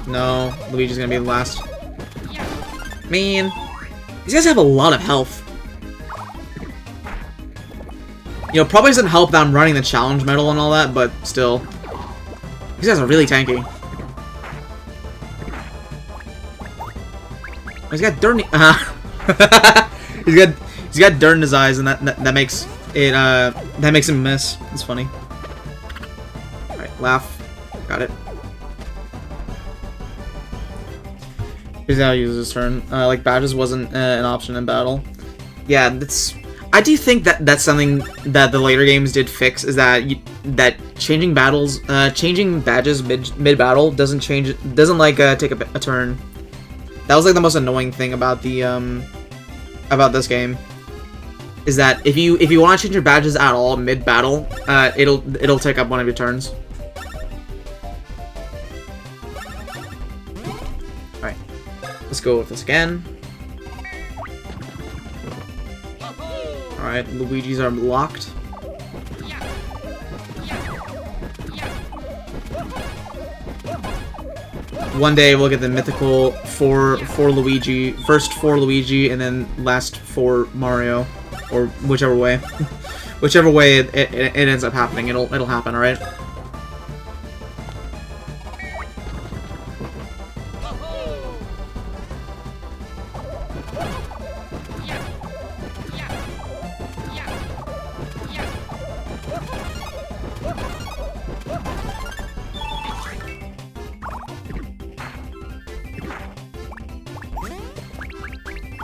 S1: No, Luigi's gonna be the last. Man, these guys have a lot of health. You know, probably doesn't help that I'm running the challenge medal and all that, but still. These guys are really tanky. He's got dirt in he's got dirt in his eyes, and that makes it that makes him miss. It's funny. All right, laugh. Got it. Here's how he uses his turn. Like badges wasn't an option in battle. Yeah, that's. I do think that that's something that the later games did fix. Is that changing battles, changing badges mid battle doesn't like take a turn. That was like the most annoying thing about the about this game. Is that if you want to change your badges at all mid battle, it'll take up one of your turns. Alright. Let's go with this again. Alright, Luigi's are locked. One day we'll get the mythical for Luigi, first for Luigi, and then last for Mario, or whichever way, whichever way it ends up happening, it'll happen. All right.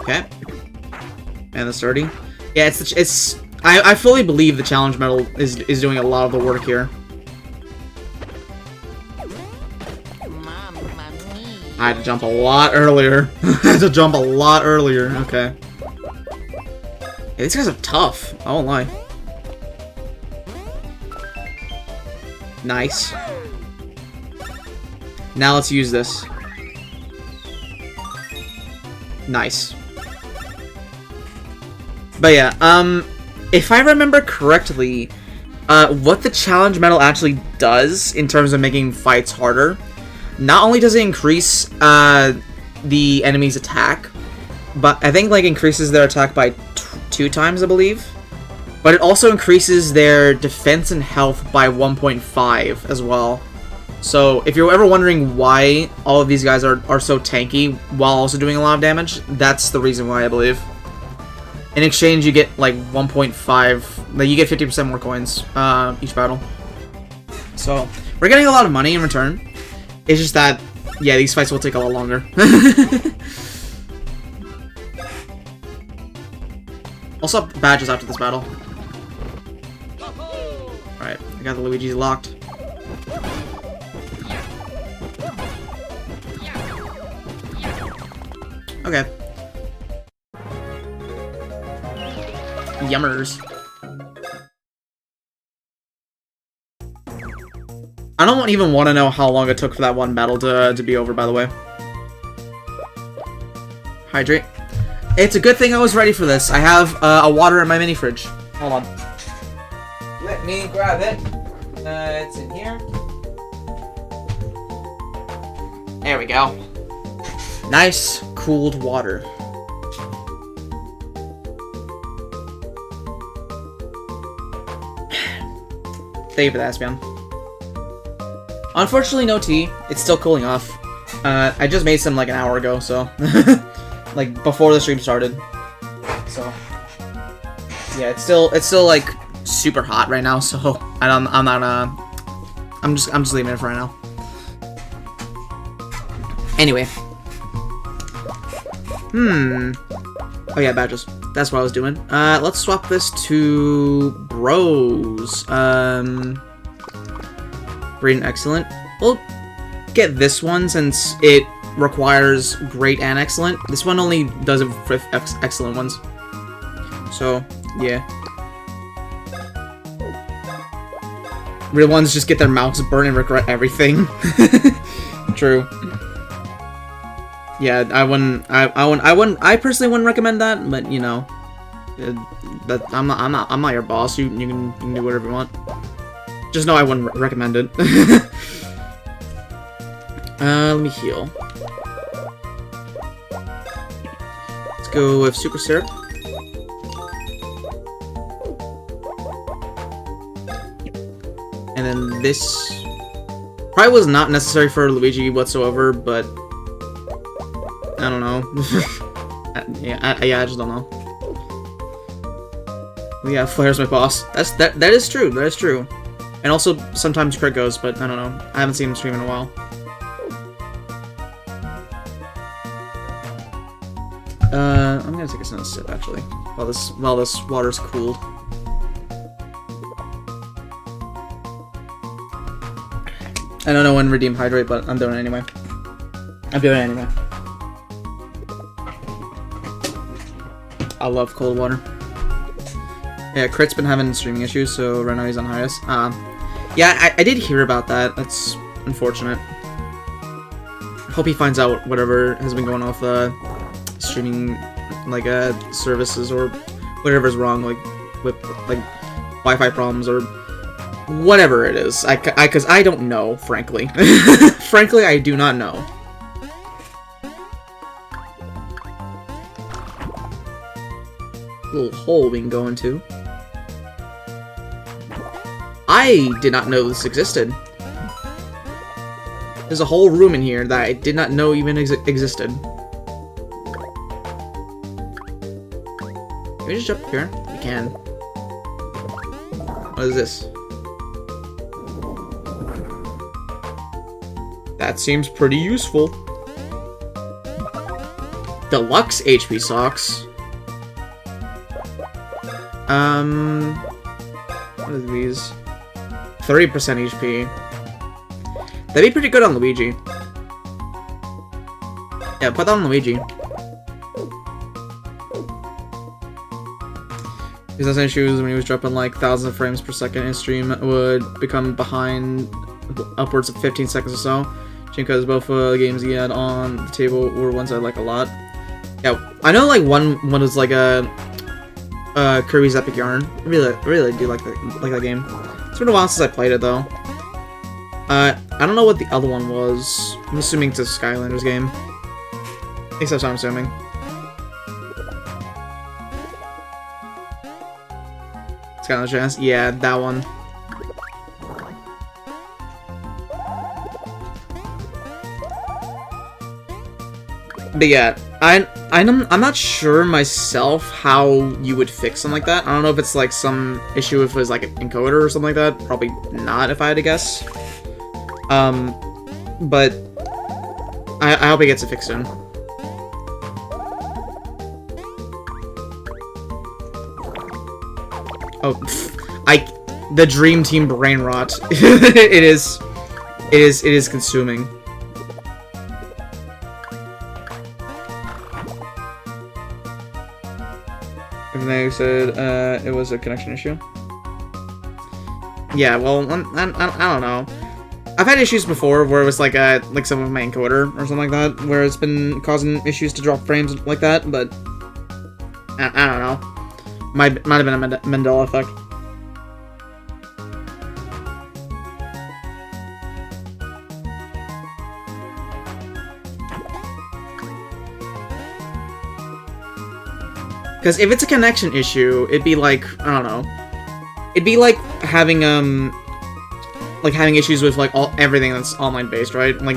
S1: Okay. And the starting. Yeah, I fully believe the challenge medal is doing a lot of the work here. I had to jump a lot earlier. I had to jump a lot earlier. Okay. Yeah, these guys are tough. I won't lie. Nice. Now let's use this. Nice. But yeah, if I remember correctly, what the challenge medal actually does in terms of making fights harder, not only does it increase the enemy's attack, but I think like increases their attack by 2 times, I believe. But it also increases their defense and health by 1.5 as well. So if you're ever wondering why all of these guys are so tanky while also doing a lot of damage, that's the reason why, I believe. In exchange, you get like 1.5, like you get 50% more coins each battle. So we're getting a lot of money in return. It's just that, yeah, these fights will take a lot longer. Also, badges after this battle. Alright, I got the Luigi's locked. Okay. Yummers. I don't even want to know how long it took for that one battle to be over, by the way. Hydrate. It's a good thing I was ready for this. I have a water in my mini fridge. Hold on. Let me grab it. It's in here. There we go. Nice, cooled water. Thank you for that, Espion. Unfortunately, no tea. It's still cooling off. I just made some like an hour ago, so like before the stream started. So yeah, it's still like super hot right now. So I'm just leaving it for right now. Anyway. Oh yeah, badges. That's what I was doing. Let's swap this to bros. Great and excellent. We'll get this one since it requires great and excellent. This one only does it with excellent ones. So, yeah. Real ones just get their mouths burned and regret everything. True. Yeah, I personally wouldn't recommend that, but you know, I'm not your boss. You can do whatever you want. Just know I wouldn't recommend it. Let me heal. Let's go with Super Syrup. And then this probably was not necessary for Luigi whatsoever, but I don't know. I just don't know. Yeah, Flare's my boss. That is true. That is true. And also sometimes Crit goes, but I don't know. I haven't seen him stream in a while. I'm gonna take a sip actually, while this water's cooled. I don't know when Redeem Hydrate, but I'm doing it anyway. I love cold water. Yeah, Crit's been having streaming issues, so right now he's on hiatus. Yeah, I did hear about that. That's unfortunate. Hope he finds out whatever has been going on with streaming, like services or whatever's wrong, like with like Wi-Fi problems or whatever it is. Cause I don't know, frankly. Frankly, I do not know. Little hole we can go into. I did not know this existed. There's a whole room in here that I did not know even existed. Can we just jump up here? We can. What is this? That seems pretty useful. Deluxe HP socks. What are these? 30% HP. That'd be pretty good on Luigi. Yeah, put that on Luigi. He's had some issues when he was dropping like thousands of frames per second in stream. It would become behind upwards of 15 seconds or so. Because both games he had on the table were ones I like a lot. Yeah, I know like one was like a Kirby's Epic Yarn. Really do like that game. It's been a while since I played it though. I don't know what the other one was. I'm assuming it's a Skylanders game. At least that's what I'm assuming. Skylanders Chance? Yeah, that one. But yeah, I'm not sure myself how you would fix something like that. I don't know if it's like some issue if it was like an encoder or something like that. Probably not, if I had to guess. But I hope it gets it fixed soon. Oh, the Dream Team brain rot. It is consuming. And they said it was a connection issue. Yeah, well, I don't know. I've had issues before where it was like some of my encoder or something like that, where it's been causing issues to drop frames like that, but I don't know. Might have been a Mandela effect. Because if it's a connection issue, it'd be like, I don't know. It'd be like having having issues with like everything that's online based, right? Like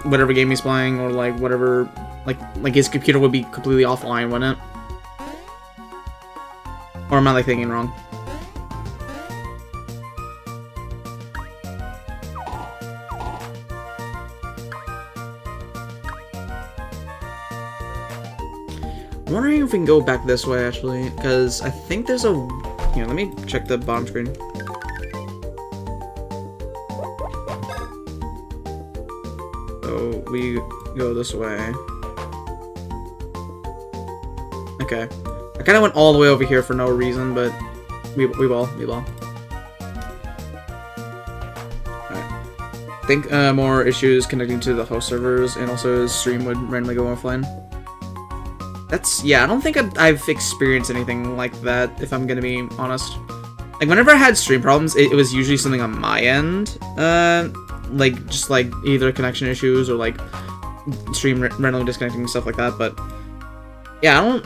S1: whatever game he's playing, or like whatever, like his computer would be completely offline, wouldn't it? Or am I like thinking wrong? I'm wondering if we can go back this way, actually, because I think there's a... Here, let me check the bottom screen. So, we go this way. Okay. I kind of went all the way over here for no reason, but we will. Alright. I think more issues connecting to the host servers, and also his stream would randomly go offline. Yeah, I don't think I've experienced anything like that, if I'm gonna be honest. Like, whenever I had stream problems, it was usually something on my end. like just like either connection issues or like stream randomly disconnecting and stuff like that. But yeah, I don't.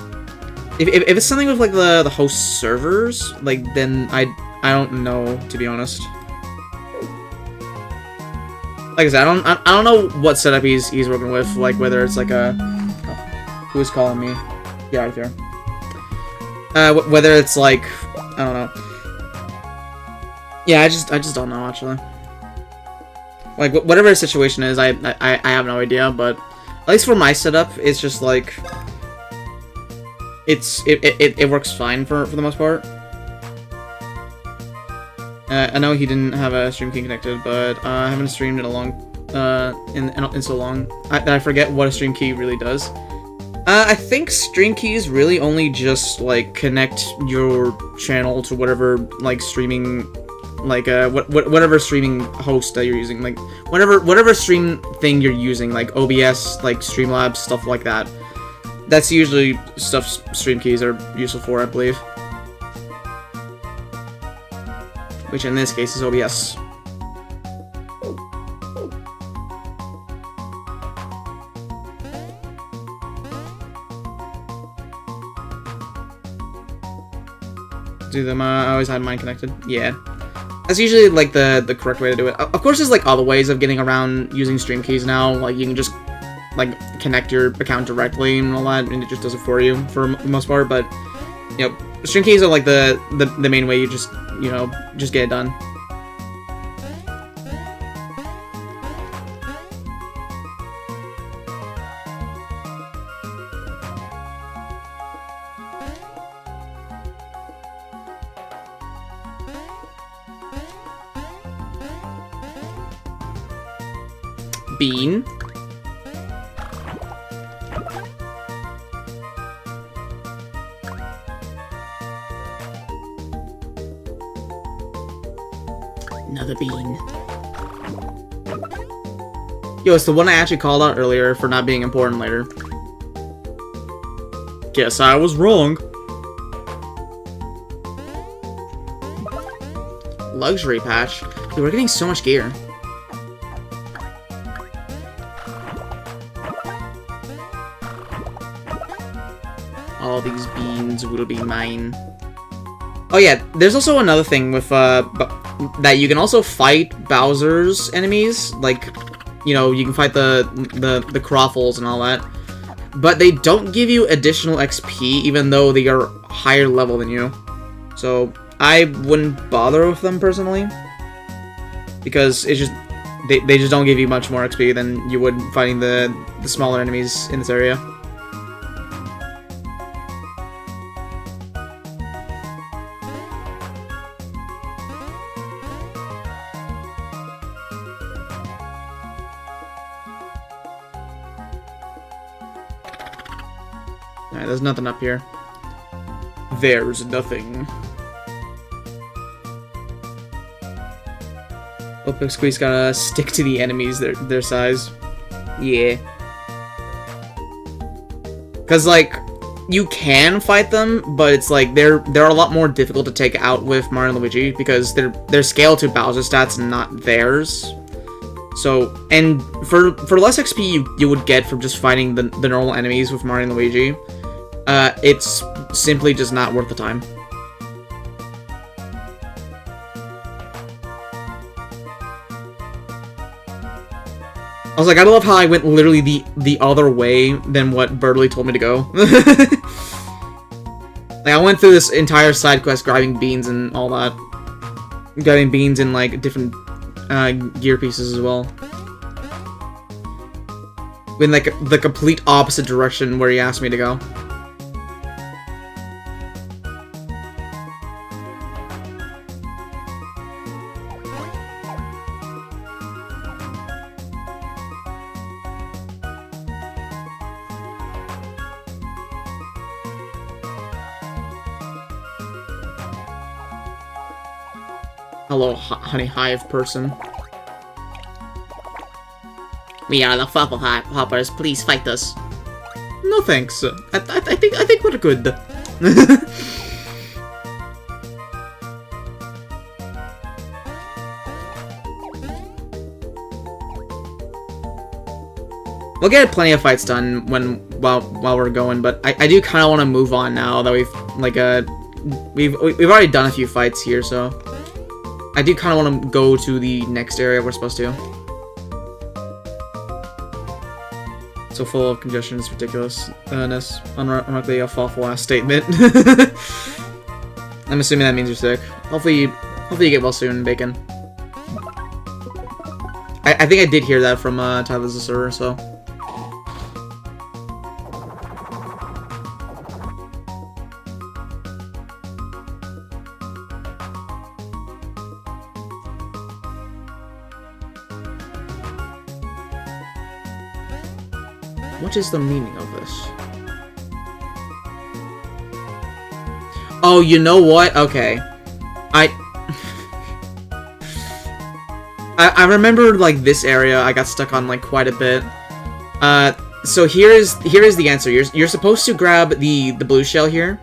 S1: If it's something with like the host servers, like then I don't know, to be honest. Like I said, I don't know what setup he's working with, like whether it's like a who's calling me? Get out of here. Whether it's like I don't know. Yeah, I just don't know actually. Like whatever the situation is, I have no idea. But at least for my setup, it's just like it works fine for the most part. I know he didn't have a stream key connected, but I haven't streamed in a long in so long that I forget what a stream key really does. I think stream keys really only just like connect your channel to whatever like streaming, like whatever streaming host that you're using, like whatever stream thing you're using, like OBS, like Streamlabs, stuff like that. That's usually stuff stream keys are useful for, I believe. Which in this case is OBS. Do them, I always had mine connected. Yeah. That's usually like the correct way to do it. Of course there's like other ways of getting around using stream keys now, like you can just like connect your account directly and all that, and it just does it for you for the most part, but you know, stream keys are like the main way you just, you know, just get it done. Bean. Another bean. Yo, it's the one I actually called out earlier for not being important later. Guess I was wrong. Luxury patch. Dude, we're getting so much gear. All these beans will be mine. Oh yeah, there's also another thing with that you can also fight Bowser's enemies, like, you know, you can fight the Croffles and all that, but they don't give you additional XP even though they are higher level than you. So I wouldn't bother with them personally, because it's just they just don't give you much more XP than you would fighting the smaller enemies in this area. Alright, there's nothing up here. There's nothing. Oh, Squeeze gotta stick to the enemies, their size. Yeah. Cause like, you can fight them, but it's like they're a lot more difficult to take out with Mario and Luigi because they're scaled to Bowser stats and not theirs. So, and for less XP you would get from just fighting the normal enemies with Mario and Luigi, it's simply just not worth the time. I was like, I love how I went literally the other way than what Birdly told me to go. Like, I went through this entire side quest grabbing beans and all that. Grabbing beans in, like, different gear pieces as well. In, like, the complete opposite direction where he asked me to go. Hello, honey hive person. We are the Fluffle Hoppers. Please fight us. No thanks. I think we're good. We'll get plenty of fights done while we're going, but I do kind of want to move on now that we've like we've already done a few fights here, so I do kind of want to go to the next area we're supposed to. So full of congestion is ridiculous. Unlikely a thoughtful ass statement. I'm assuming that means you're sick. Hopefully you get well soon, Bacon. I think I did hear that from Tyler's the server, so. What is the meaning of this? Oh, you know what? Okay. I remember like this area I got stuck on like quite a bit. So here is the answer. You're supposed to grab the blue shell here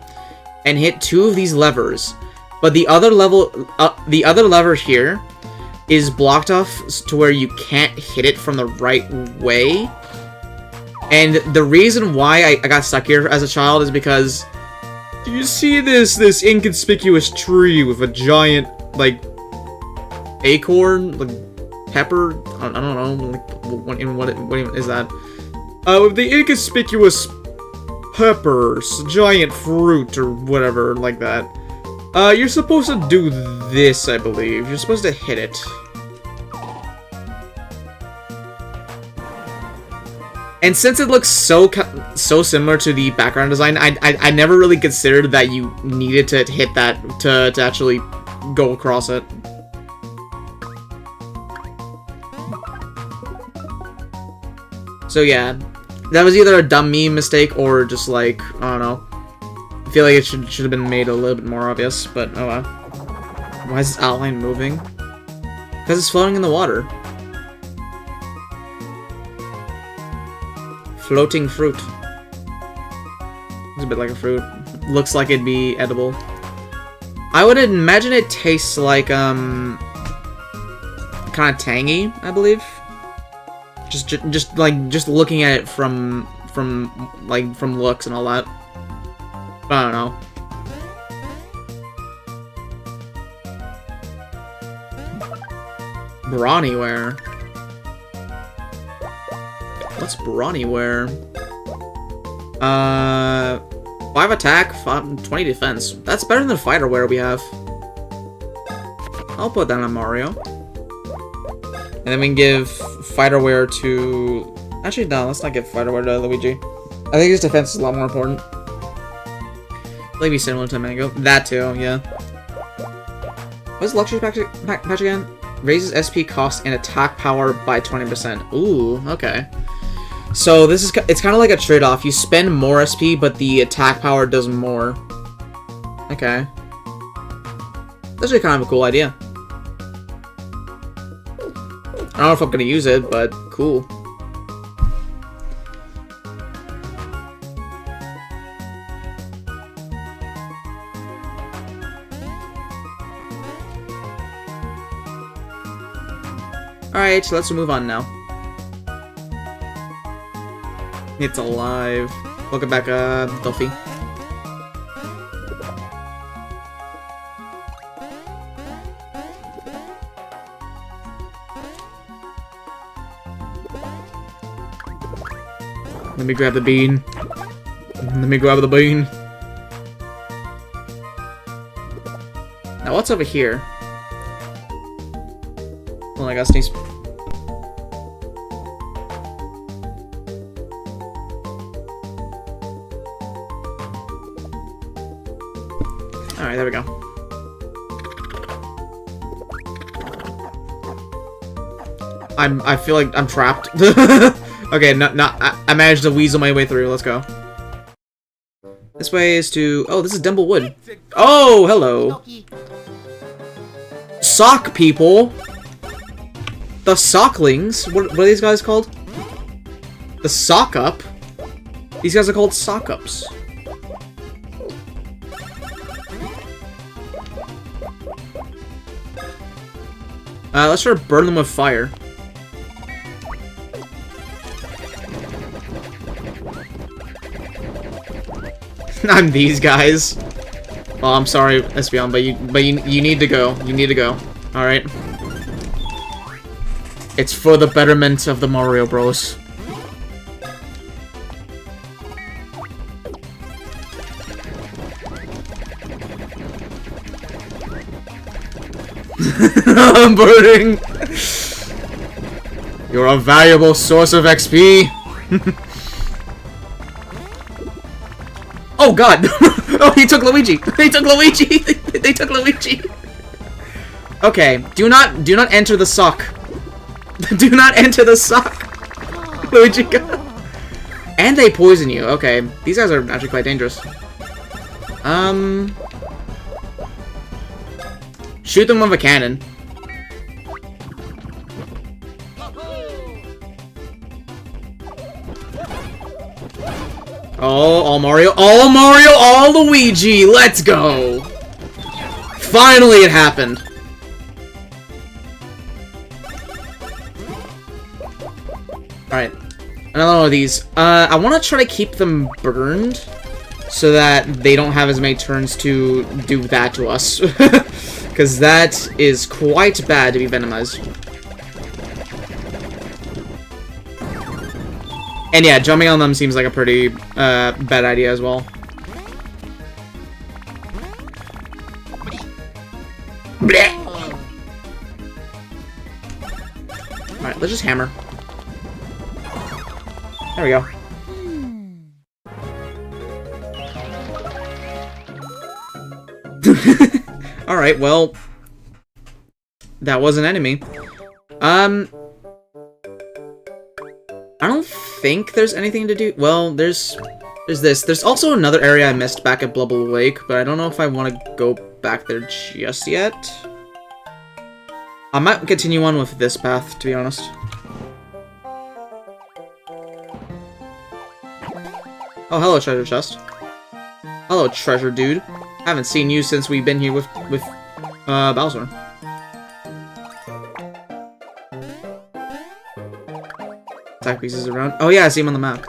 S1: and hit 2 of these levers, but the other lever here is blocked off to where you can't hit it from the right way. And the reason why I got stuck here as a child is because, do you see this inconspicuous tree with a giant like acorn, like pepper? I don't know, like what is that? With the inconspicuous peppers, giant fruit or whatever like that. You're supposed to do this, I believe. You're supposed to hit it. And since it looks so similar to the background design, I never really considered that you needed to hit that to actually go across it. So yeah, that was either a dumb meme mistake or just like, I don't know. I feel like it should have been made a little bit more obvious, but oh well. Why is this outline moving? Because it's floating in the water. Floating fruit. It's a bit like a fruit. Looks like it'd be edible. I would imagine it tastes like kind of tangy, I believe. Just looking at it from looks and all that. But I don't know. Brawnieware. What's Brawnieware? 5 attack, 20 defense. That's better than the fighterware we have. I'll put that on Mario. And then we can give fighterware to... Actually, no, let's not give fighterware to Luigi. I think his defense is a lot more important. Maybe similar to Mango. That too, yeah. What's the luxury patch again? Raises SP cost and attack power by 20%. Ooh, okay. So this is, it's kind of like a trade-off. You spend more SP, but the attack power does more. Okay. That's actually kind of a cool idea. I don't know if I'm gonna use it, but cool. Alright, so let's move on now. It's alive. Welcome back, Duffy. Let me grab the bean. Let me grab the bean. Now what's over here? Oh, I gotta sneeze. Alright, there we go. I feel like I'm trapped. Okay, I managed to weasel my way through. Let's go. This way is to... Oh, this is Dimble Wood. Oh, hello. Sock people. The Socklings. What are these guys called? The Sock Up. These guys are called Sock Ups. Let's try to burn them with fire. I'm these guys. Well, I'm sorry, Espeon, but you need to go. You need to go. All right. It's for the betterment of the Mario Bros. I'm burning. You're a valuable source of XP. Oh God! Oh, he took Luigi. He took Luigi. They took Luigi. Okay, do not enter the sock. Do not enter the sock. Luigi, go. And they poison you. Okay, these guys are actually quite dangerous. Shoot them with a cannon. Oh, all Mario, all Luigi, let's go! Finally it happened! Alright, another one of these. I want to try to keep them burned, so that they don't have as many turns to do that to us. Because that is quite bad to be venomized. And yeah, jumping on them seems like a pretty bad idea as well. Alright, let's just hammer. There we go. Alright, well... that was an enemy. I don't think there's anything to do. Well, there's this. There's also another area I missed back at Blubble Lake, but I don't know if I want to go back there just yet. I might continue on with this path, to be honest. Oh, hello, treasure chest. Hello, treasure dude. Haven't seen you since we've been here with Bowser. Attack pieces around. Oh yeah, I see him on the map.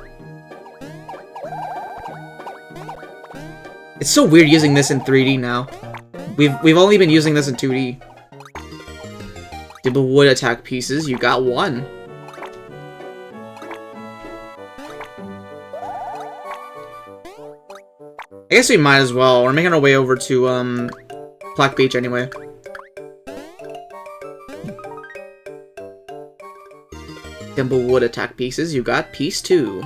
S1: It's so weird using this in 3D now. We've only been using this in 2D. Dibble wood attack pieces. You got one. I guess we might as well. We're making our way over to Black Beach anyway. Wood attack pieces, you got piece 2.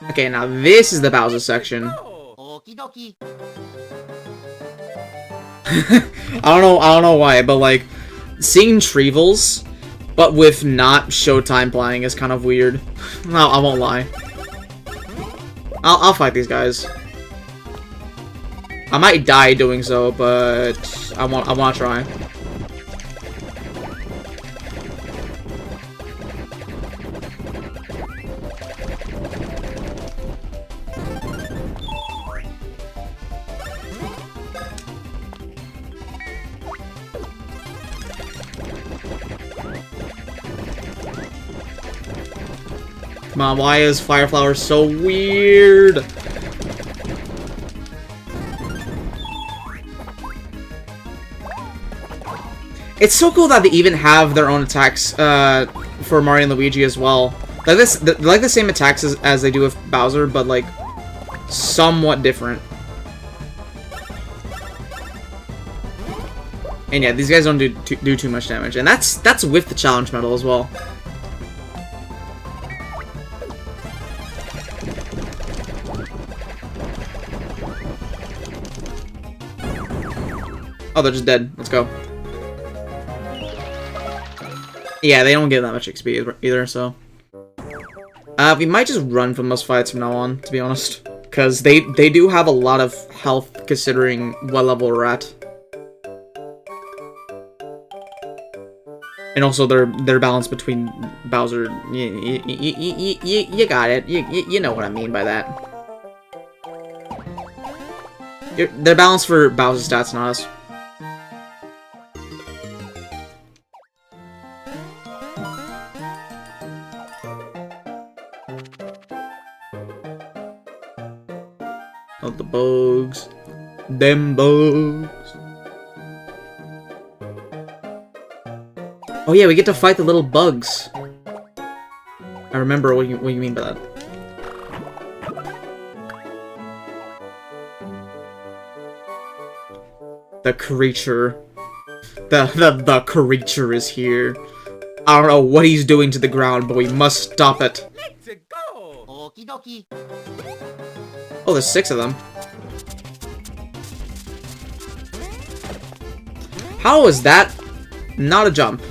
S1: Okay, now this is the Bowser section. I don't know why, but like seeing Treevils, but with not Showtime playing is kind of weird. No, I won't lie. I'll fight these guys. I might die doing so, but I want to try. Come on, why is Fire Flower so weird? It's so cool that they even have their own attacks for Mario and Luigi as well. Like this, like the same attacks as they do with Bowser, but like somewhat different. And yeah, these guys don't do too much damage, and that's with the challenge medal as well. Oh, they're just dead. Let's go. Yeah, they don't get that much XP either, so... we might just run from those fights from now on, to be honest. Because they do have a lot of health, considering what level we're at. And also their balance between Bowser... You got it. You know what I mean by that. Their balance for Bowser's stats, not us. The bugs. Them bugs. Oh yeah, we get to fight the little bugs. I remember what you mean by that. The creature. The creature is here. I don't know what he's doing to the ground, but we must stop it.
S4: Let's go! Okie dokie.
S1: Oh, there's 6 of them. How is that not a jump?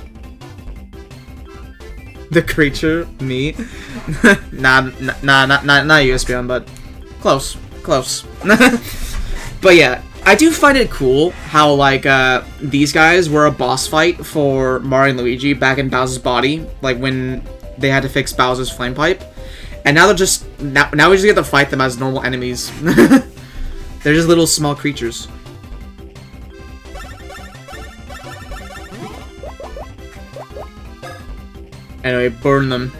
S1: The creature? Me? Nah, not USBN, but close. Close. But yeah, I do find it cool how, like, these guys were a boss fight for Mario and Luigi back in Bowser's Body, like, when they had to fix Bowser's flame pipe. And now they're just... Now we just get to fight them as normal enemies. They're just little small creatures. Anyway, burn them.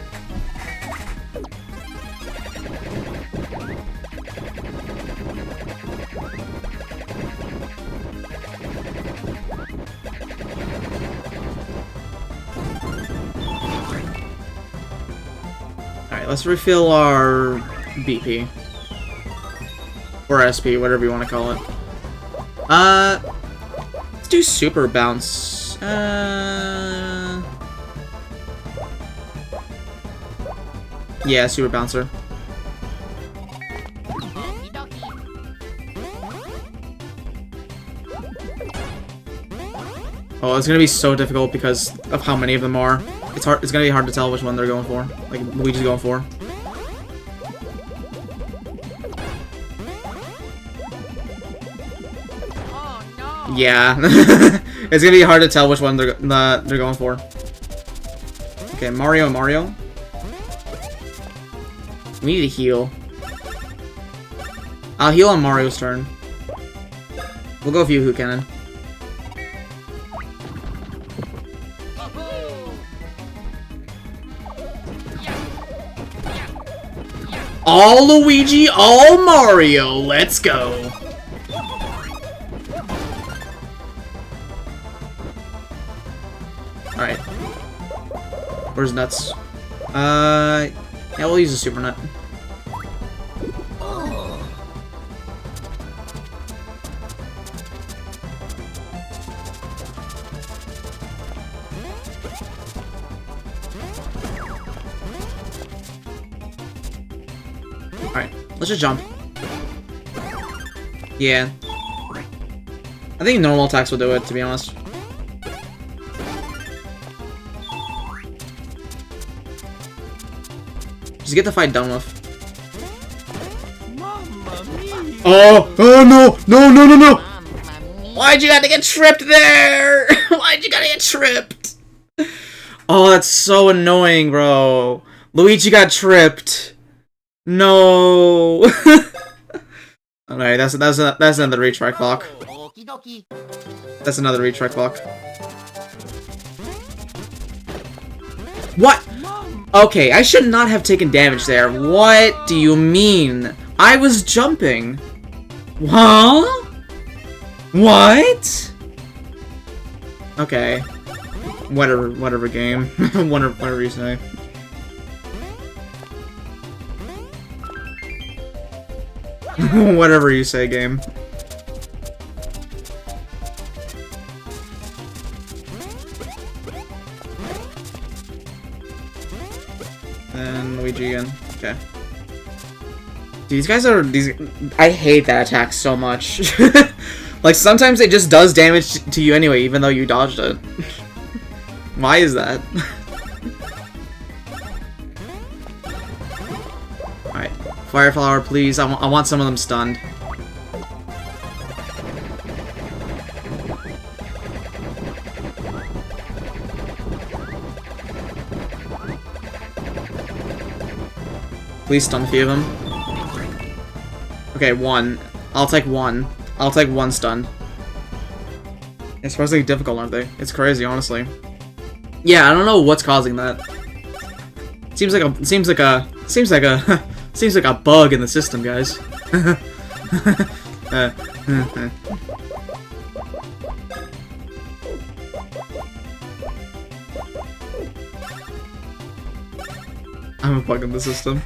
S1: Alright, let's refill our BP. Or SP, whatever you want to call it. Let's do Super Bounce. Yeah, Super Bouncer.
S4: Okie dokie.
S1: Oh, it's gonna be so difficult because of how many of them are. It's hard. It's gonna be hard to tell which one they're going for. Like Luigi's going for.
S4: Oh no!
S1: Yeah, it's gonna be hard to tell which one they're going for. Okay, Mario. We need to heal. I'll heal on Mario's turn. We'll go for you, Who Cannon. All Luigi, all Mario. Let's go. Alright. Where's Nuts? Yeah, we'll use a Super Nut. Alright, let's just jump. Yeah. I think normal attacks will do it, to be honest. Just get the fight done with.
S4: Mamma mia!
S1: Oh! Oh no! No! No! No! No!
S4: Mamma mia!
S1: Why'd you gotta get tripped there? Why'd you gotta get tripped? Oh, that's so annoying, bro. Luigi got tripped. No. Alright, that's another retry clock.
S4: Okie dokie.
S1: That's another retry clock. What? Okay, I should not have taken damage there. What do you mean? I was jumping. Huh? What? Okay. Whatever game. whatever you say. Whatever you say, game. And Luigi again. Okay. These guys are I hate that attack so much. Like sometimes it just does damage to you anyway, even though you dodged it. Why is that? Alright. Fire Flower, please. I want some of them stunned. Please stun a few of them. Okay, one. I'll take one. I'll take one stun. It's supposedly difficult, aren't they? It's crazy, honestly. Yeah, I don't know what's causing that. Seems like a bug in the system, guys. I'm unplugging the system.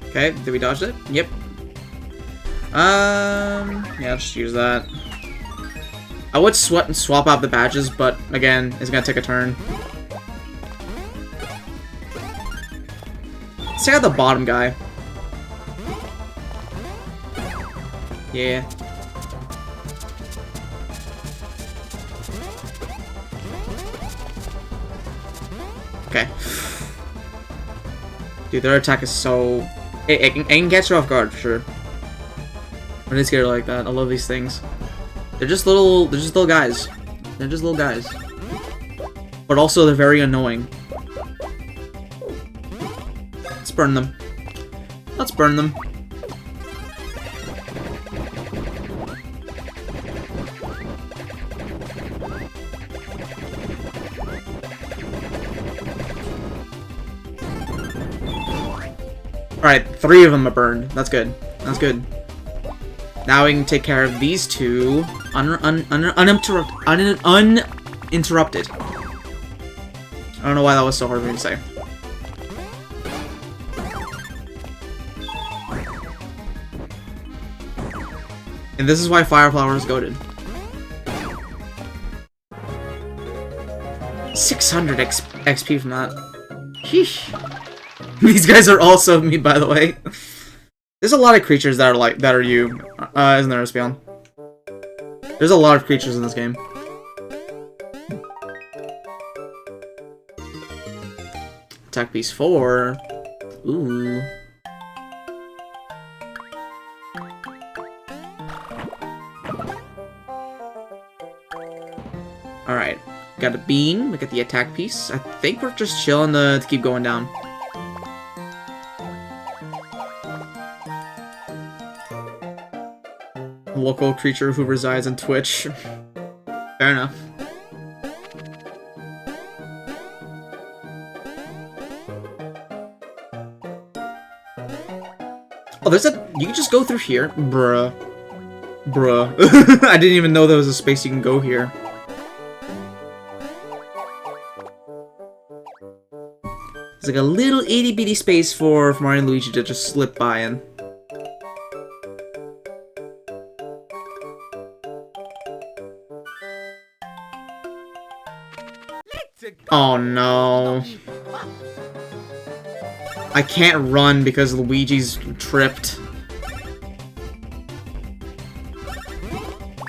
S1: Okay, did we dodge it? Yep. Yeah, I'll just use that. I would swap out the badges, but again, it's gonna take a turn. Let's check out the bottom guy. Yeah. Okay. Dude, their attack is so... It can catch you off guard, for sure. When it's scared like that, I love these things. They're just little guys. They're just little guys. But also, they're very annoying. Let's burn them. Let's burn them. Alright, 3 of them are burned. That's good. That's good. Now we can take care of these 2 uninterrupted. I don't know why that was so hard for me to say. And this is why Fire Flower is goated. 600 XP from that. Sheesh. These guys are also me, by the way. There's a lot of creatures that are you. Isn't there, Espion? There's a lot of creatures in this game. Attack piece 4. Ooh. Alright. Got a bean. We got the attack piece. I think we're just chilling to keep going down. Local creature who resides in Twitch. Fair enough. Oh, there's a... You can just go through here. Bruh. Bruh. I didn't even know there was a space you can go here. It's like a little itty-bitty space for Mario and Luigi to just slip by in. Oh no. I can't run because Luigi's tripped.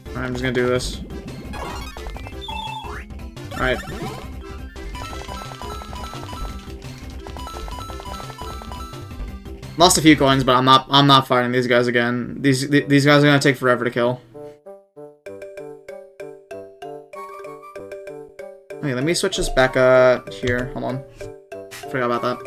S1: Alright, I'm just gonna do this. Alright. Lost a few coins, but I'm not fighting these guys again. These guys are gonna take forever to kill. Okay, let me switch this back here. Hold on. Forgot about that.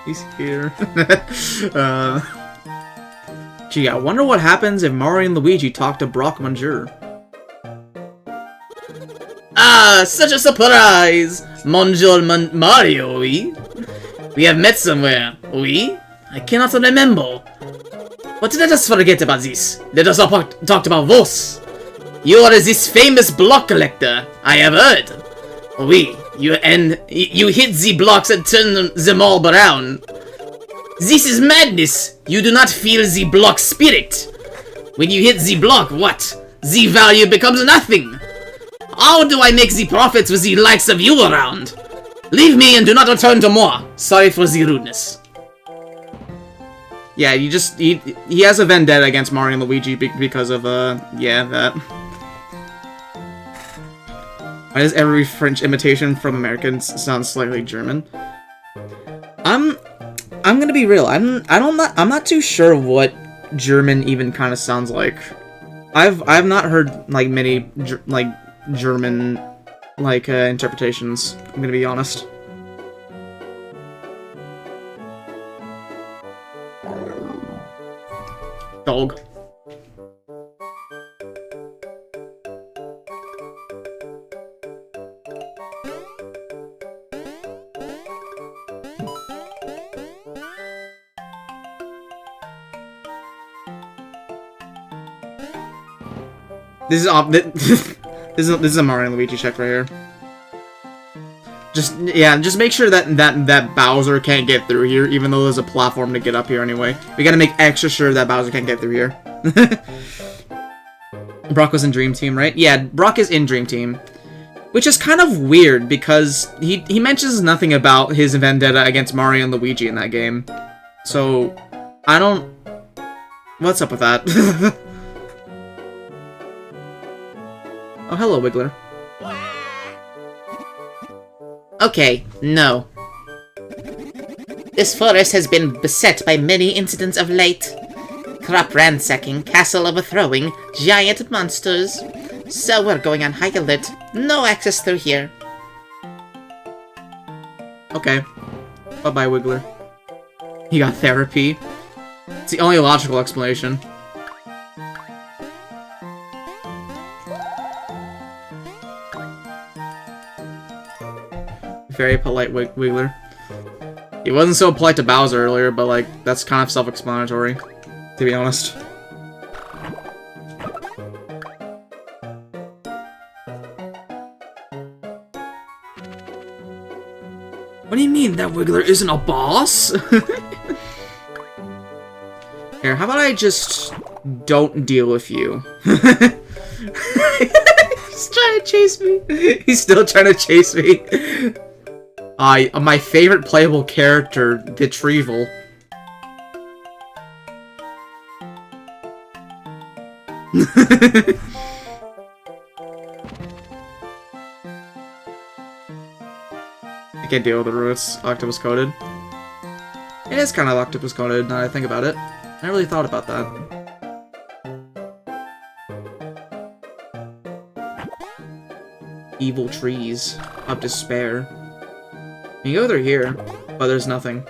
S1: He's here. Gee, I wonder what happens if Mario and Luigi talk to Brock Monsieur. Ah, such a surprise! Monsieur Mario, oui? We have met somewhere, oui? I cannot remember. But let us forget about this. Let us talk about this. You are this famous block collector, I have heard. Oui, you hit the blocks and turn them all around. This is madness. You do not feel the block spirit. When you hit the block, what? The value becomes nothing. How do I make the profits with the likes of you around? Leave me and do not return to more. Sorry for the rudeness. Yeah, he has a vendetta against Mario and Luigi because of, yeah, that. Why does every French imitation from Americans sound slightly German? I'm gonna be real. I'm not too sure what German even kind of sounds like. I've not heard like many German interpretations. I'm gonna be honest. Dog. This is this is a Mario and Luigi check right here. Just make sure that Bowser can't get through here, even though there's a platform to get up here anyway. We gotta make extra sure that Bowser can't get through here. Brock was in Dream Team, right? Yeah, Brock is in Dream Team. Which is kind of weird, because he mentions nothing about his vendetta against Mario and Luigi in that game. So, I don't... What's up with that? Oh, hello, Wiggler.
S3: Okay, no. This forest has been beset by many incidents of late. Crop ransacking, castle overthrowing, giant monsters. So we're going on high alert. No access through here.
S1: Okay. Bye-bye, Wiggler. He got therapy. It's the only logical explanation. Very polite Wiggler. He wasn't so polite to Bowser earlier, but like, that's kind of self-explanatory, to be honest. What do you mean that Wiggler isn't a boss? Here, how about I just don't deal with you? He's trying to chase me. He's still trying to chase me. My favorite playable character, Retrieval. I can't deal with the roots. Octopus coated. It is kind of octopus coated now that I think about it. I never really thought about that. Evil trees of despair. You can go through here, but there's nothing.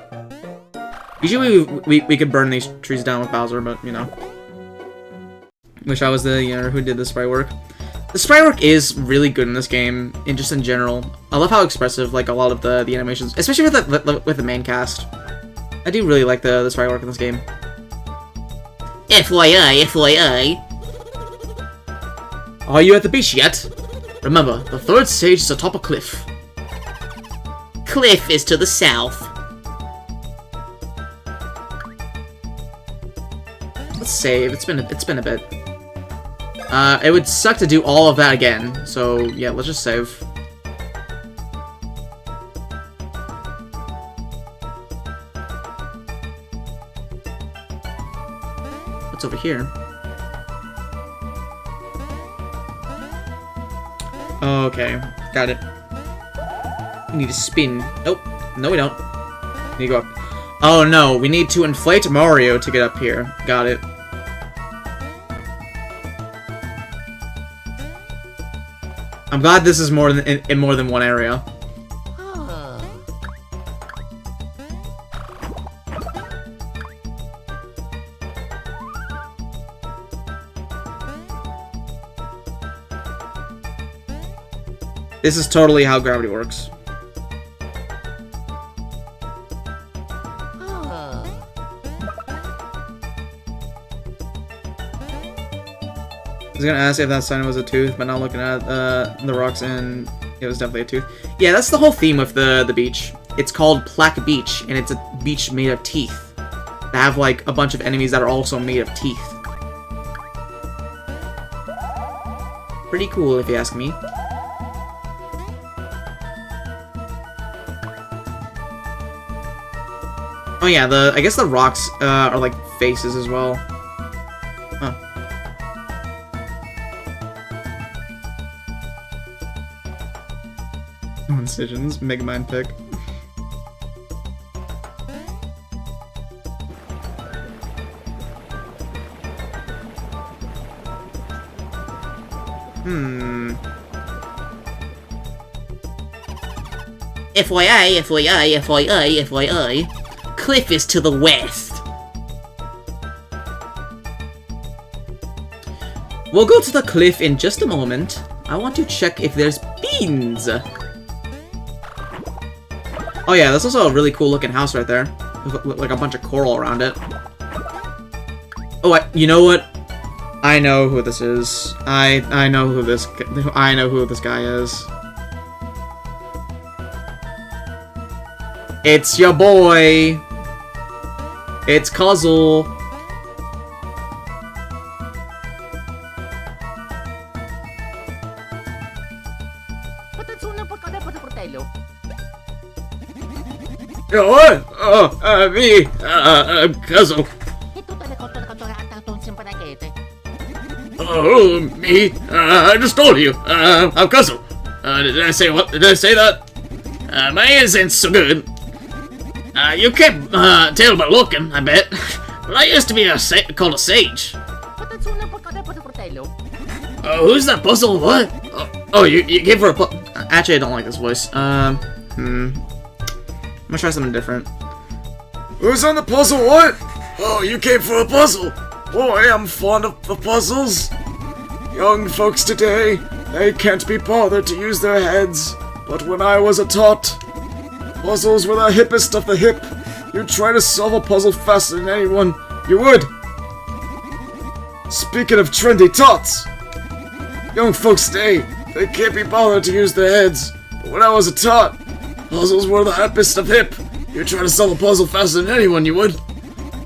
S1: Usually we could burn these trees down with Bowser, but you know. Wish I was the who did the sprite work. The sprite work is really good in this game, and just in general. I love how expressive like a lot of the animations, especially with the main cast. I do really like the sprite work in this game.
S3: FYI, FYI.
S1: Are you at the beach yet?
S3: Remember, the third stage is atop a cliff. Cliff is to the south.
S1: Let's save. It's been a bit. It would suck to do all of that again. So yeah, let's just save. What's over here? Okay, got it. We need to spin. Nope. No, we don't. We need to go up. Oh no, we need to inflate Mario to get up here. Got it. I'm glad this is more than in more than one area. This is totally how gravity works. I was gonna ask if that sign was a tooth, but not looking at the rocks, and it was definitely a tooth. Yeah, that's the whole theme of the beach. It's called Plaque Beach, and it's a beach made of teeth. They have like a bunch of enemies that are also made of teeth. Pretty cool, if you ask me. Oh yeah, I guess the rocks are like faces as well. Huh. Incisions, Megamind pick.
S3: FYI, FYI, FYI, FYI. Cliff is to the west.
S1: We'll go to the cliff in just a moment. I want to check if there's beans. Oh yeah, that's also a really cool looking house right there. With like a bunch of coral around it. Oh, you know what? I know who this is. I know who this guy is. It's your boy. It's Cuzzle. Yo, what? Oh, me. I'm Cuzzle. Oh, me? I just told you. I'm Cuzzle. Did I say what? Did I say that? My innocence so good. You can't tell by looking, I bet. But I used to be called a sage. Who's that puzzle? What? Oh, you gave her a Actually, I don't like this voice. I'm gonna try something different. Who's on the puzzle? What? Oh, you came for a puzzle. Boy, I'm fond of the puzzles. Young folks today, they can't be bothered to use their heads. But when I was a tot, puzzles were the hippest of the hip. You'd try to solve a puzzle faster than anyone. You would. Speaking of trendy tots, young folks today, they can't be bothered to use their heads. But when I was a tot, puzzles were the hippest of hip. You'd try to solve a puzzle faster than anyone, you would.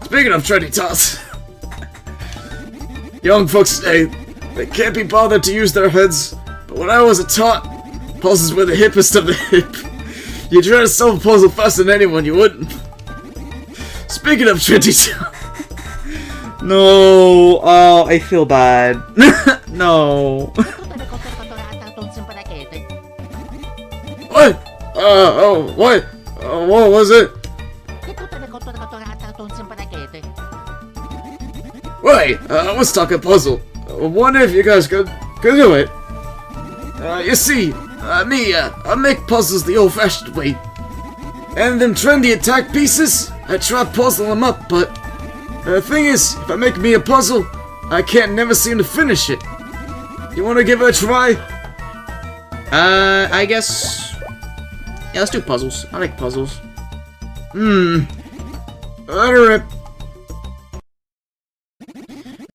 S1: Speaking of trendy tots, young folks today, they can't be bothered to use their heads. But when I was a tot, puzzles were the hippest of the hip. You try to solve a puzzle faster than anyone, you wouldn't. Speaking of trendy tots. No, oh, I feel bad. No. What? What? What was it? Wait, let's talk a puzzle. I wonder if you guys could do it. You see, I make puzzles the old-fashioned way. And them trendy attack pieces, I try puzzling them up, but the thing is, if I make me a puzzle, I can't never seem to finish it. You wanna give it a try? I guess... Yeah, let's do puzzles. I like puzzles. Let her rip.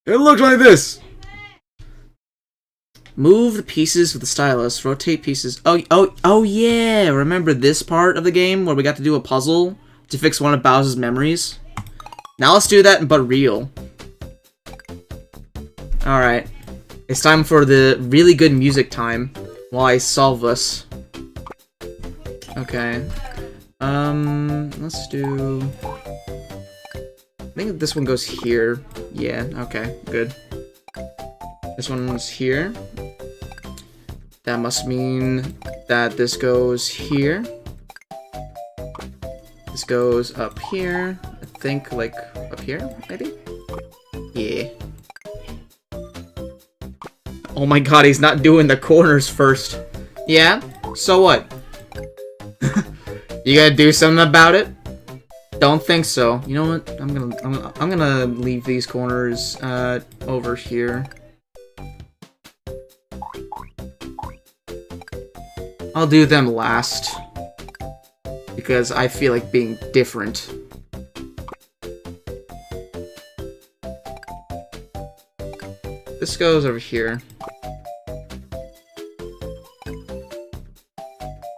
S1: It looked like this. Move the pieces with the stylus. Rotate pieces. Oh yeah! Remember this part of the game where we got to do a puzzle to fix one of Bowser's memories? Now let's do that, but real. Alright. It's time for the really good music time while I solve this. Okay. Let's do... I think this one goes here. Yeah, okay, good. This one's here. That must mean that this goes here. This goes up here. I think, like, up here, maybe? Yeah. Oh my god, he's not doing the corners first. Yeah? So what? You gotta do something about it? Don't think so. You know what? I'm gonna leave these corners over here. I'll do them last because I feel like being different. This goes over here.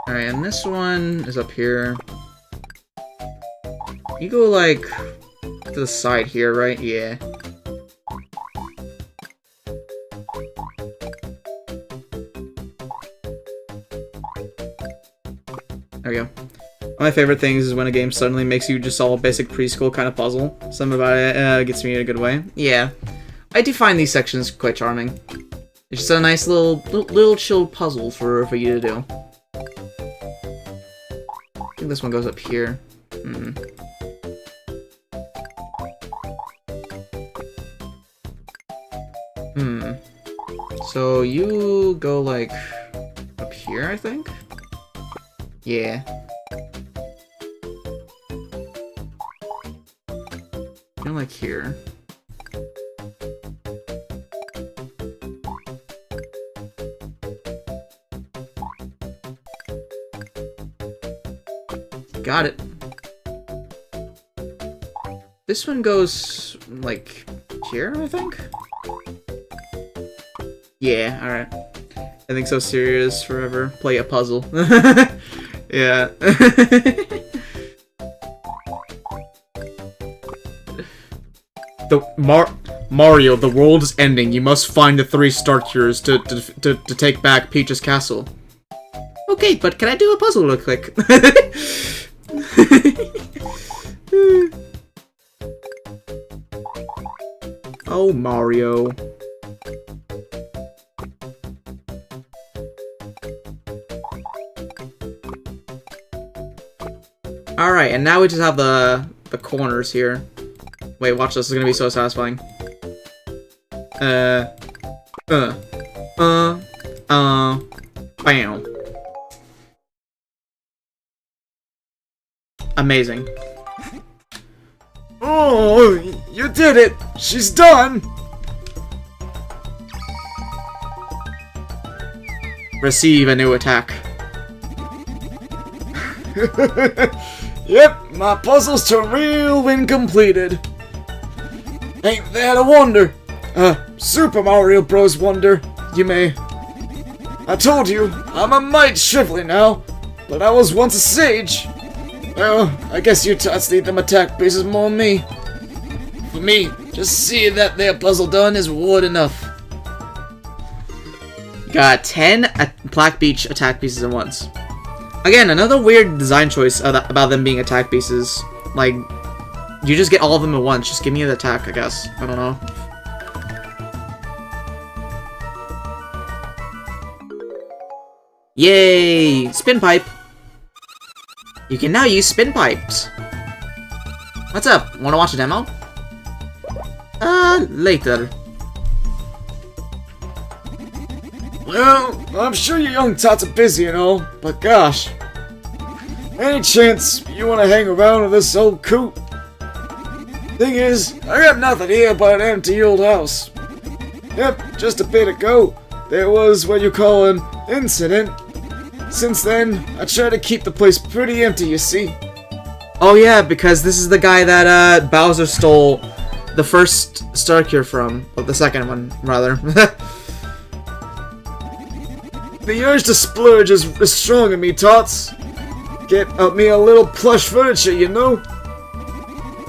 S1: Alright, and this one is up here. You go, like, to the side here, right? Yeah. There we go. One of my favorite things is when a game suddenly makes you just solve a basic preschool kind of puzzle. Something about it gets me in a good way. Yeah. I do find these sections quite charming. It's just a nice little chill puzzle for you to do. I think this one goes up here. So you go like up here, I think? Yeah. You're like here. Got it. This one goes like here, I think? Yeah, alright. I think so serious forever. Play a puzzle. Yeah. Mario, the world is ending. You must find the 3 star cures to take back Peach's castle. Okay, but can I do a puzzle real quick? Oh, Mario. Alright, and now we just have the corners here. Wait, watch this. This is gonna be so satisfying. Bam. Amazing.
S5: Oh, you did it! She's done!
S1: Receive a new attack.
S5: Yep, my puzzles to real win completed. Ain't that a wonder? Super Mario Bros. Wonder, you may. I told you, I'm a mite shrivelly now, but I was once a sage. Well, I guess you tots need them attack pieces more than me. For me, just seeing that there puzzle done is reward enough.
S1: Got 10 Black Beach attack pieces at once. Again, another weird design choice about them being attack pieces. Like, you just get all of them at once. Just give me the attack, I guess. I don't know. Yay! Spin pipe! You can now use spin pipes. What's up? Wanna watch a demo? Later.
S5: Well, I'm sure you young tots are busy and all, but gosh. Any chance you wanna hang around with this old coot? Thing is, I got nothing here but an empty old house. Yep, just a bit ago, there was what you call an incident. Since then, I try to keep the place pretty empty, you see.
S1: Oh yeah, because this is the guy that Bowser stole the first star cure from. Well, the second one, rather.
S5: The urge to splurge is strong in me, tots. Get me a little plush furniture, you know?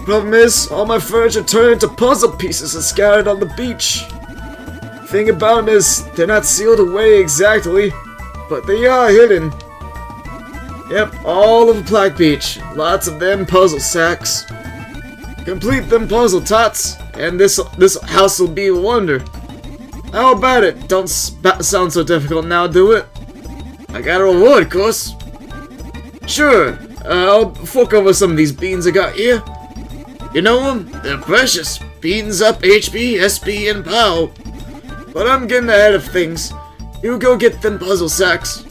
S5: Problem is, all my furniture turned into puzzle pieces and scattered on the beach. Thing about them is, they're not sealed away exactly, but they are hidden. Yep, all over Black Beach. Lots of them puzzle sacks. Complete them puzzle tots, and this house will be a wonder. How about it? Don't sound so difficult now, do it? I got a reward, of course. Sure, I'll fork over some of these beans I got here. You know them? They're precious. Beans up HP, SP, and POW. But I'm getting ahead of things. You go get them puzzle sacks.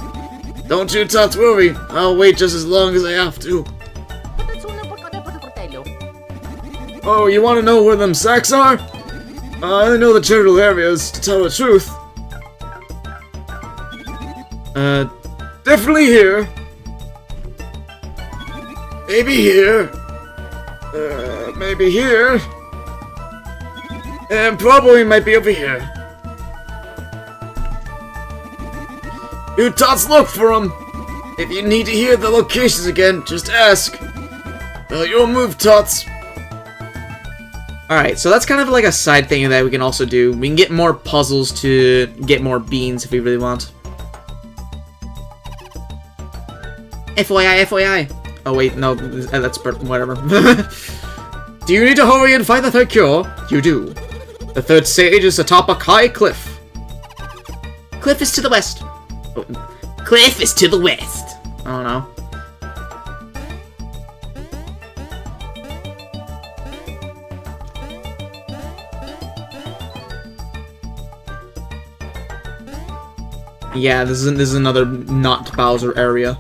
S5: Don't you tots worry. I'll wait just as long as I have to. Oh, you want to know where them sacks are? I only know the general areas, to tell the truth. Definitely here. Maybe here. Maybe here. And probably might be over here. You tots look for them. If you need to hear the locations again, just ask. Your move, tots.
S1: Alright, so that's kind of like a side thing that we can also do. We can get more puzzles to get more beans if we really want. FYI, FYI. Oh wait, no, that's whatever. Do you need to hurry and find the third cure? You do. The third stage is atop a high cliff.
S3: Cliff is to the west. Oh, Cliff is to the west.
S1: I don't know. Yeah, this is another not Bowser area.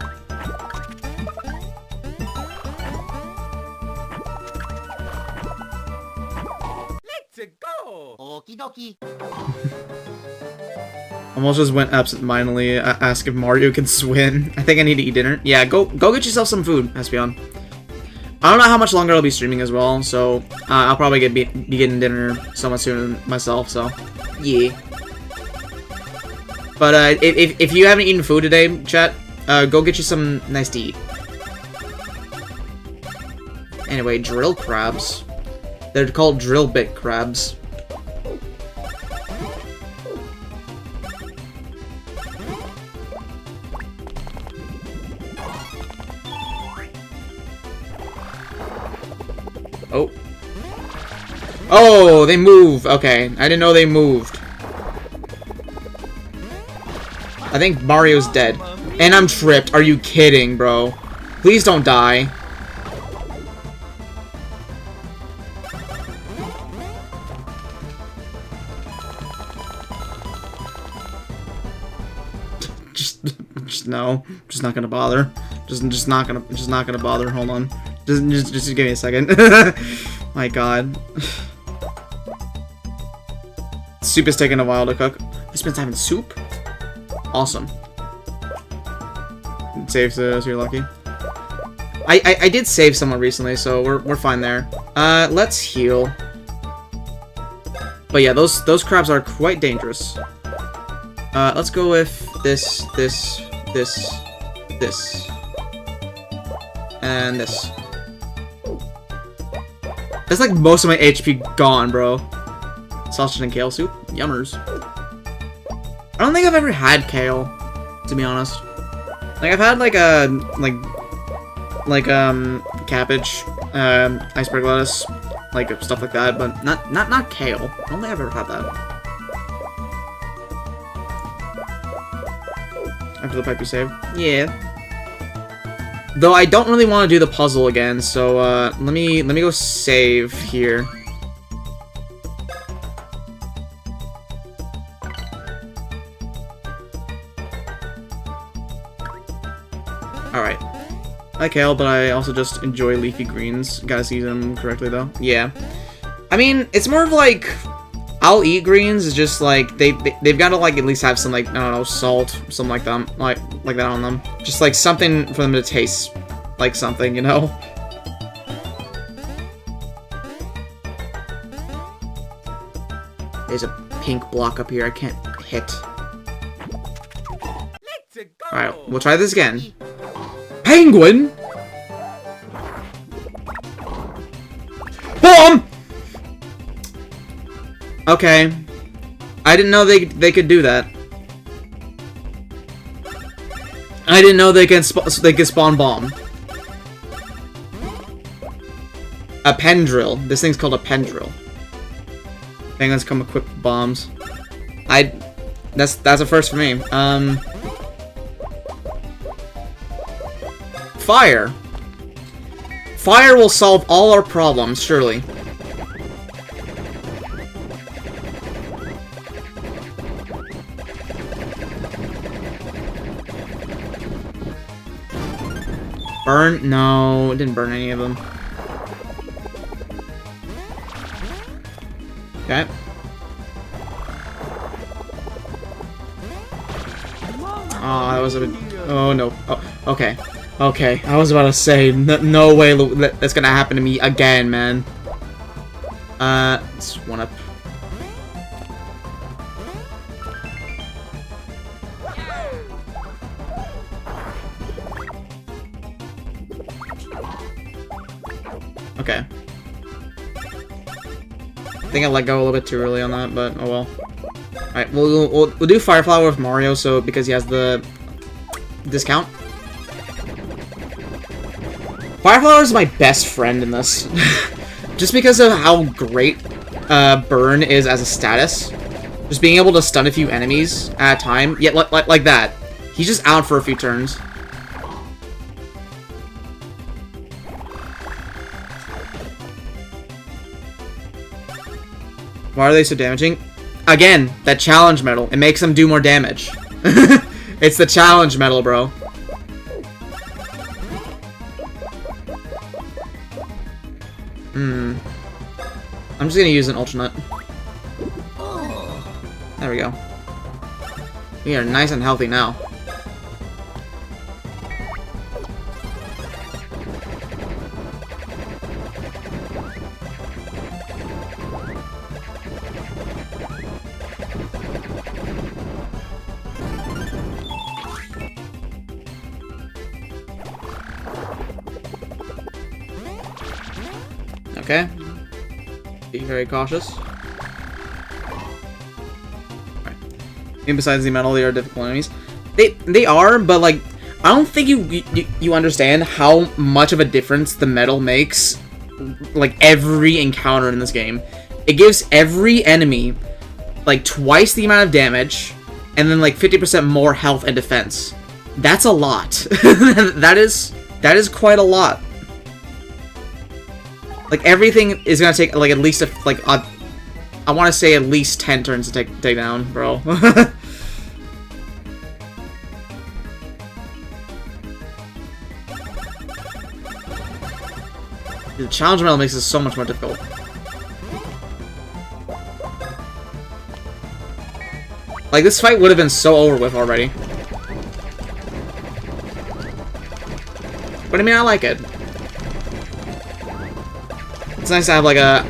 S4: Let's go. Okie dokie.
S1: Almost just went absent-mindedly, ask if Mario can swim. I think I need to eat dinner. Yeah, go get yourself some food, Espeon. I don't know how much longer I'll be streaming as well, so I'll probably be getting dinner somewhat soon myself, so yeah. But if you haven't eaten food today, chat, go get you some nice to eat. Anyway, drill crabs. They're called drill bit crabs. Oh. Oh, they move. Okay, I didn't know they moved. I think Mario's dead. And I'm tripped. Are you kidding, bro? Please don't die. Just no. Just not gonna bother. Just not gonna bother. Hold on. Just give me a second. My god. Soup is taking a while to cook. This man's having soup? Awesome. Save so you're lucky. I did save someone recently, so we're fine there. Let's heal. But yeah, those crabs are quite dangerous. Let's go with this, and this. That's like most of my HP gone, bro. Sausage and kale soup? Yummers. I don't think I've ever had kale, to be honest. Like, I've had, like, cabbage, iceberg lettuce, like, stuff like that, but not kale. I don't think I've ever had that. After the pipe you saved? Yeah. Though I don't really want to do the puzzle again, so, let me go save here. Alright. I like kale, but I also just enjoy leafy greens. Gotta season them correctly, though. Yeah. I mean, it's more of like, I'll eat greens, it's just like, they've gotta like at least have some like, I don't know, salt, something like that, like that on them. Just like something for them to taste like something, you know? There's a pink block up here I can't hit. Alright, we'll try this again. Penguin? Bomb! Okay. I didn't know they could do that. I didn't know they could spawn bomb. A pen drill. This thing's called a pen drill. Penguins come equipped with bombs. That's a first for me. Fire. Fire will solve all our problems, surely. Burn? No, it didn't burn any of them. Okay. Oh, that was a bit... Oh, no. Oh, okay. Okay, I was about to say, no way that's gonna happen to me again, man. Let's one up. Okay. I think I let go a little bit too early on that, but oh well. Alright, we'll do Fire Flower with Mario, so because he has the discount. Fire Flower is my best friend in this. Just because of how great Burn is as a status. Just being able to stun a few enemies at a time. Yet, like that. He's just out for a few turns. Why are they so damaging? Again, that challenge medal. It makes them do more damage. It's the challenge medal, bro. I'm just gonna use an Ultra Nut. There we go. We are nice and healthy now. Okay. Be very cautious. Alright. And besides the medal, they are difficult enemies. They are, but like, I don't think you understand how much of a difference the medal makes. Like every encounter in this game, it gives every enemy like twice the amount of damage, and then like 50% more health and defense. That's a lot. that is quite a lot. Like, everything is gonna take, like, at least, I want to say at least 10 turns to take down, bro. The challenge medal makes this so much more difficult. Like, this fight would have been so over with already. But, I mean, I like it. It's nice to have like a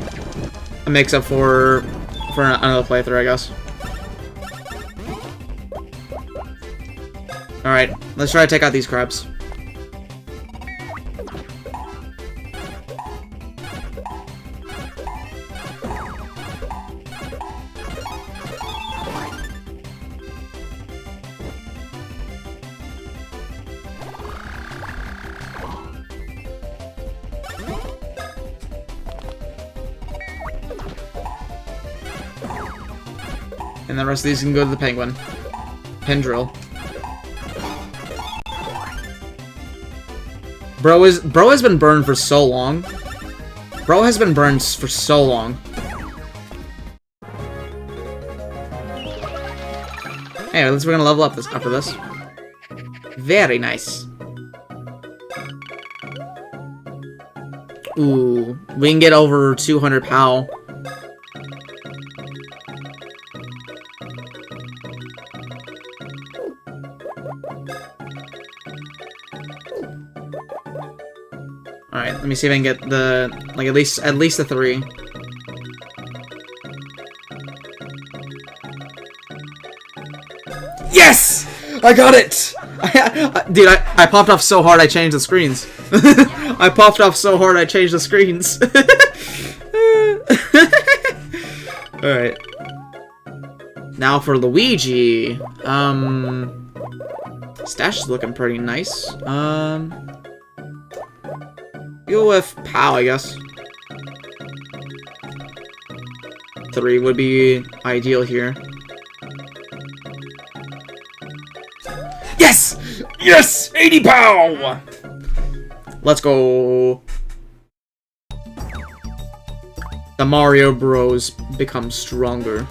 S1: mix-up for another playthrough, I guess. Alright, let's try to take out these crabs. And the rest of these can go to the penguin. Pendrill. Bro has been burned for so long. Bro has been burned for so long. Hey, at least we're gonna level up this after this. Very nice. Ooh, we can get over 200 POW. Alright, let me see if I can get the, like, at least the 3. Yes! I got it! Dude, I popped off so hard I changed the screens. I popped off so hard I changed the screens. Alright. Now for Luigi. Stash is looking pretty nice. Go with POW, I guess. 3 would be ideal here. Yes! Yes! 80 POW! Let's go. The Mario Bros become stronger.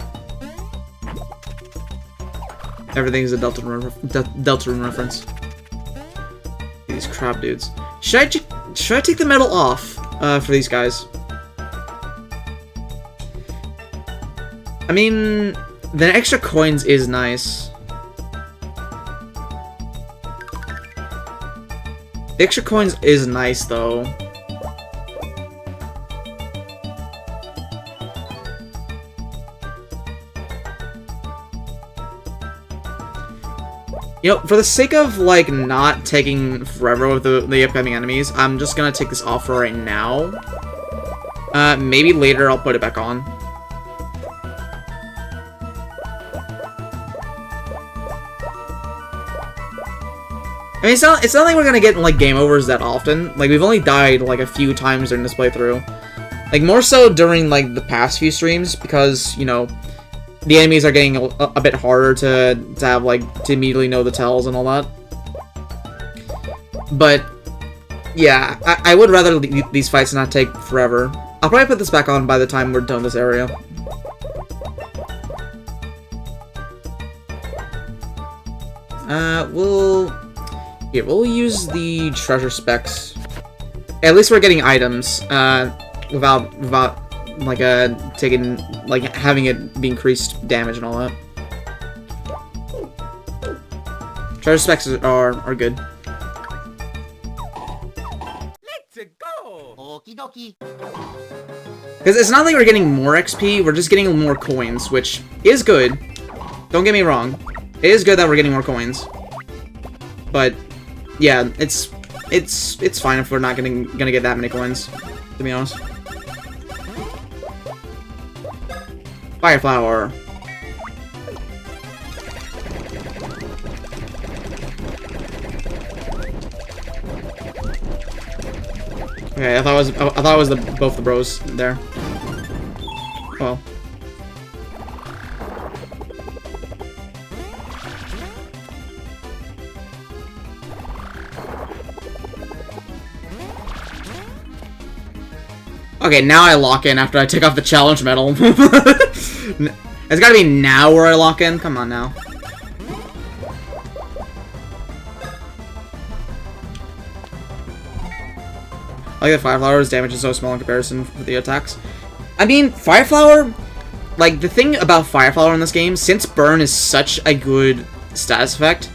S1: Everything's a Deltarune reference. These crab dudes. Should I take the medal off for these guys? I mean, the extra coins is nice. The extra coins is nice, though. You know, for the sake of, like, not taking forever with the upcoming enemies, I'm just gonna take this off for right now. Maybe later I'll put it back on. I mean, it's not like we're gonna get, like, game overs that often. Like, we've only died, like, a few times during this playthrough. Like, more so during, like, the past few streams, because, you know, the enemies are getting a bit harder to have, like, to immediately know the tells and all that. But, yeah, I would rather these fights not take forever. I'll probably put this back on by the time we're done this area. We'll use the treasure specs. At least we're getting items, without, like, taking, like, having it be increased damage and all that. Treasure specs are good.
S4: Let's go! Okie dokie.
S1: Because it's not like we're getting more XP, we're just getting more coins, which is good. Don't get me wrong. It is good that we're getting more coins. But, yeah, it's fine if we're not gonna get that many coins, to be honest. Fire flower. Okay, I thought it was both the bros there. Well. Okay, now I lock in after I take off the challenge medal. It's gotta be now where I lock in. Come on now. I like that Fire Flower's damage is so small in comparison with the attacks. I mean, Fire Flower, like, the thing about Fire Flower in this game, since Burn is such a good status effect,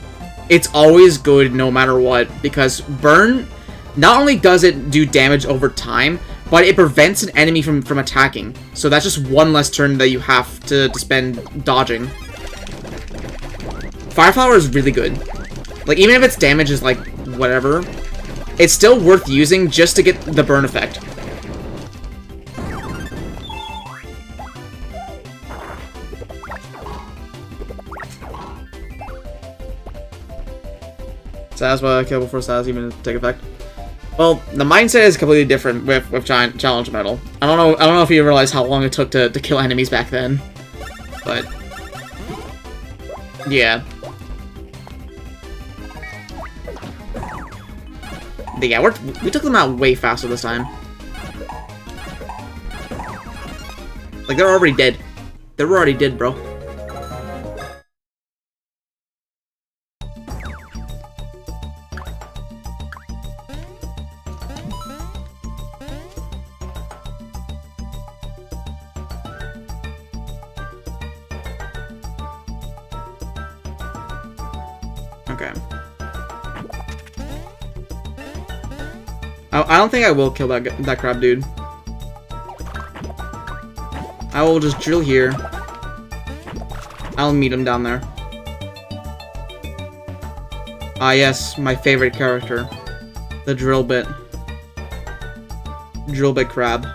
S1: it's always good no matter what, because Burn, not only does it do damage over time, but it prevents an enemy from attacking. So that's just one less turn that you have to spend dodging. Fire Flower is really good. Like, even if its damage is, like, whatever, it's still worth using just to get the burn effect. Status will kill before status even take effect. Well, the mindset is completely different with challenge medal. I don't know if you realize how long it took to kill enemies back then, but yeah. But yeah, we took them out way faster this time. Like, they're already dead. They're already dead, bro. Okay. I don't think I will kill that crab dude. I will just drill here. I'll meet him down there. Ah yes, my favorite character. The drill bit. Drill bit crab.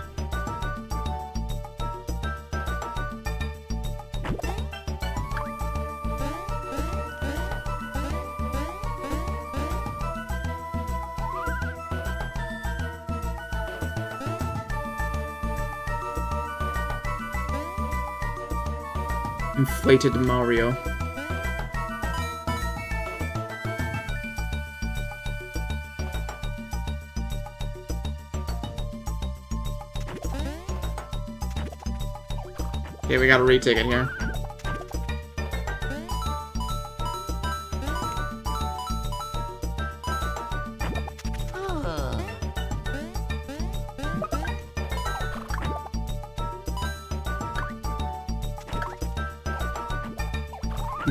S1: Inflated Mario. Okay, we got a retake it here.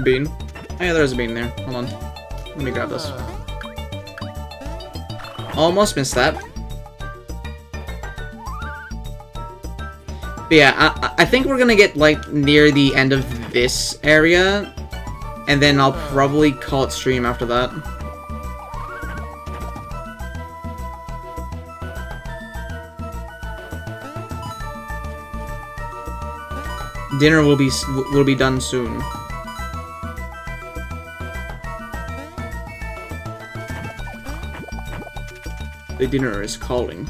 S1: Bean. Oh yeah, there's a bean there. Hold on. Let me grab this. Almost missed that. But yeah, I think we're gonna get, like, near the end of this area, and then I'll probably call it stream after that. Dinner will be done soon. The dinner is calling.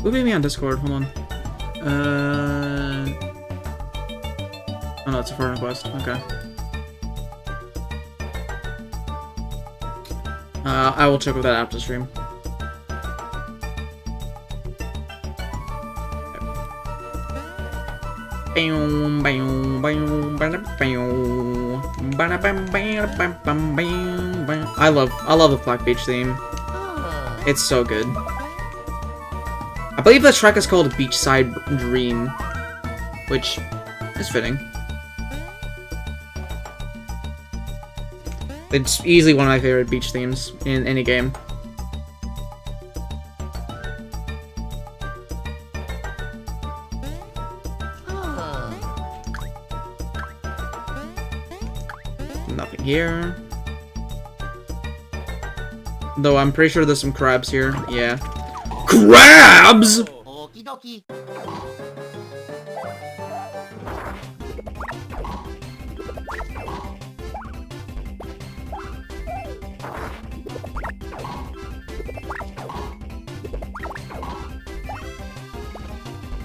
S1: Who made me on Discord? Hold on. Oh no, it's a foreign request. Okay. I will check with that after stream. I love the Black Beach theme. It's so good. I believe the track is called Beachside Dream, which is fitting. It's easily one of my favorite beach themes in any game. Nothing here. Though I'm pretty sure there's some crabs here. Yeah. Crabs?!
S4: Okie dokie.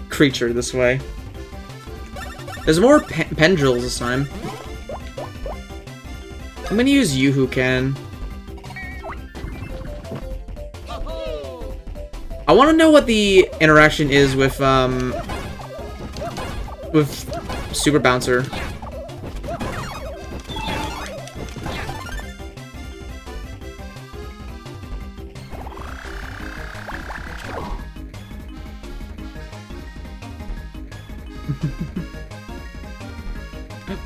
S1: Creature this way. There's more pen drills this time. I'm gonna use you who can. I want to know what the interaction is with Super Bouncer.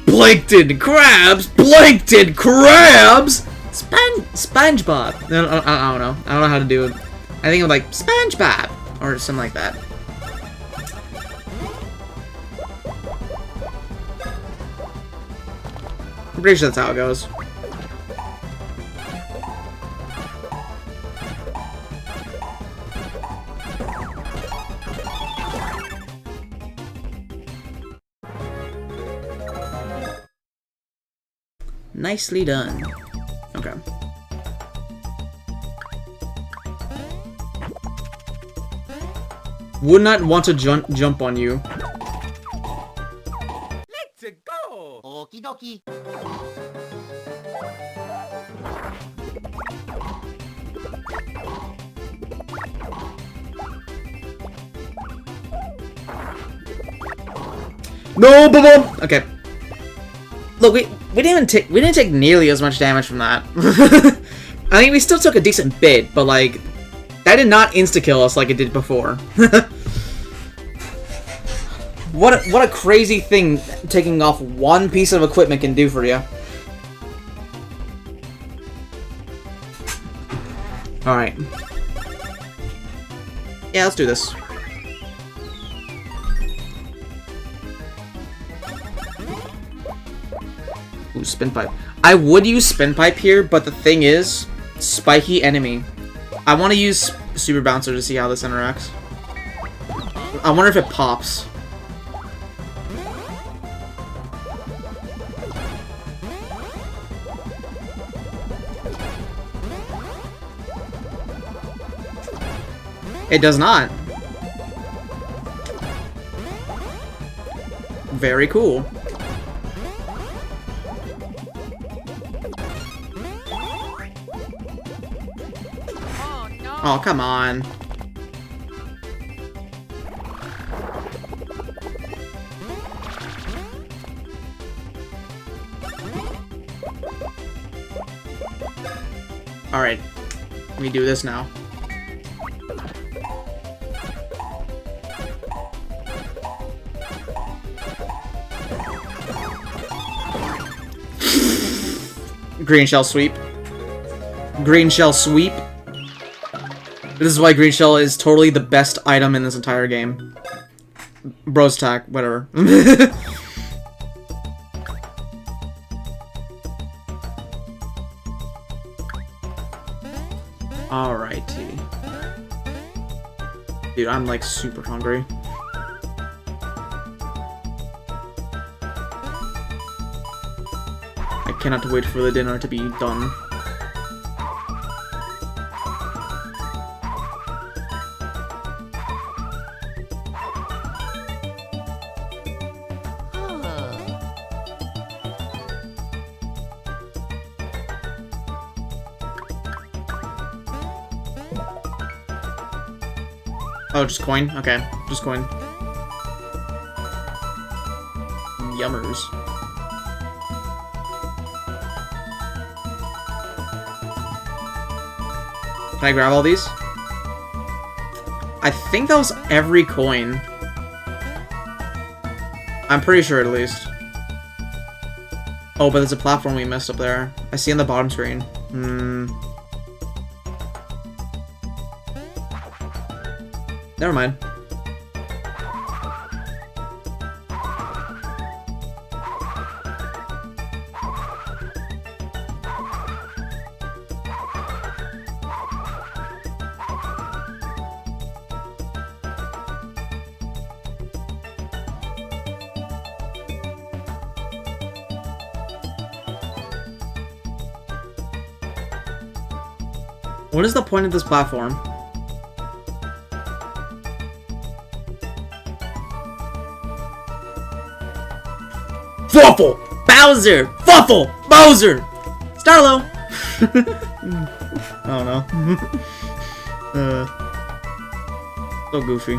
S1: Plankton crabs! Plankton crabs! SpongeBob! I don't know. I don't know how to do it. I think of like SpongeBob or something like that. I'm pretty sure that's how it goes. Nicely done. Okay. Would not want to jump on you.
S4: Let's go. Okie dokie.
S1: No, boom. Okay. Look, we didn't take nearly as much damage from that. I mean, we still took a decent bit, but like that did not insta kill us like it did before. What a crazy thing taking off one piece of equipment can do for you. All right. Yeah, let's do this. Ooh, Spin Pipe. I would use Spin Pipe here, but the thing is, spiky enemy. I want to use Super Bouncer to see how this interacts. I wonder if it pops. It does not. Very cool. Oh, come on. Alright. Let me do this now. Green shell sweep. Green shell sweep. This is why Green Shell is totally the best item in this entire game. Bros attack, whatever. Alrighty. Dude, I'm like super hungry. I cannot wait for the dinner to be done. Oh, just coin? Okay, just coin. Yummers. Can I grab all these? I think that was every coin. I'm pretty sure, at least. Oh, but there's a platform we missed up there. I see on the bottom screen. Never mind. What is the point of this platform? Fuffle! Bowser! Fuffle! Bowser! Starlo! I don't know. So goofy.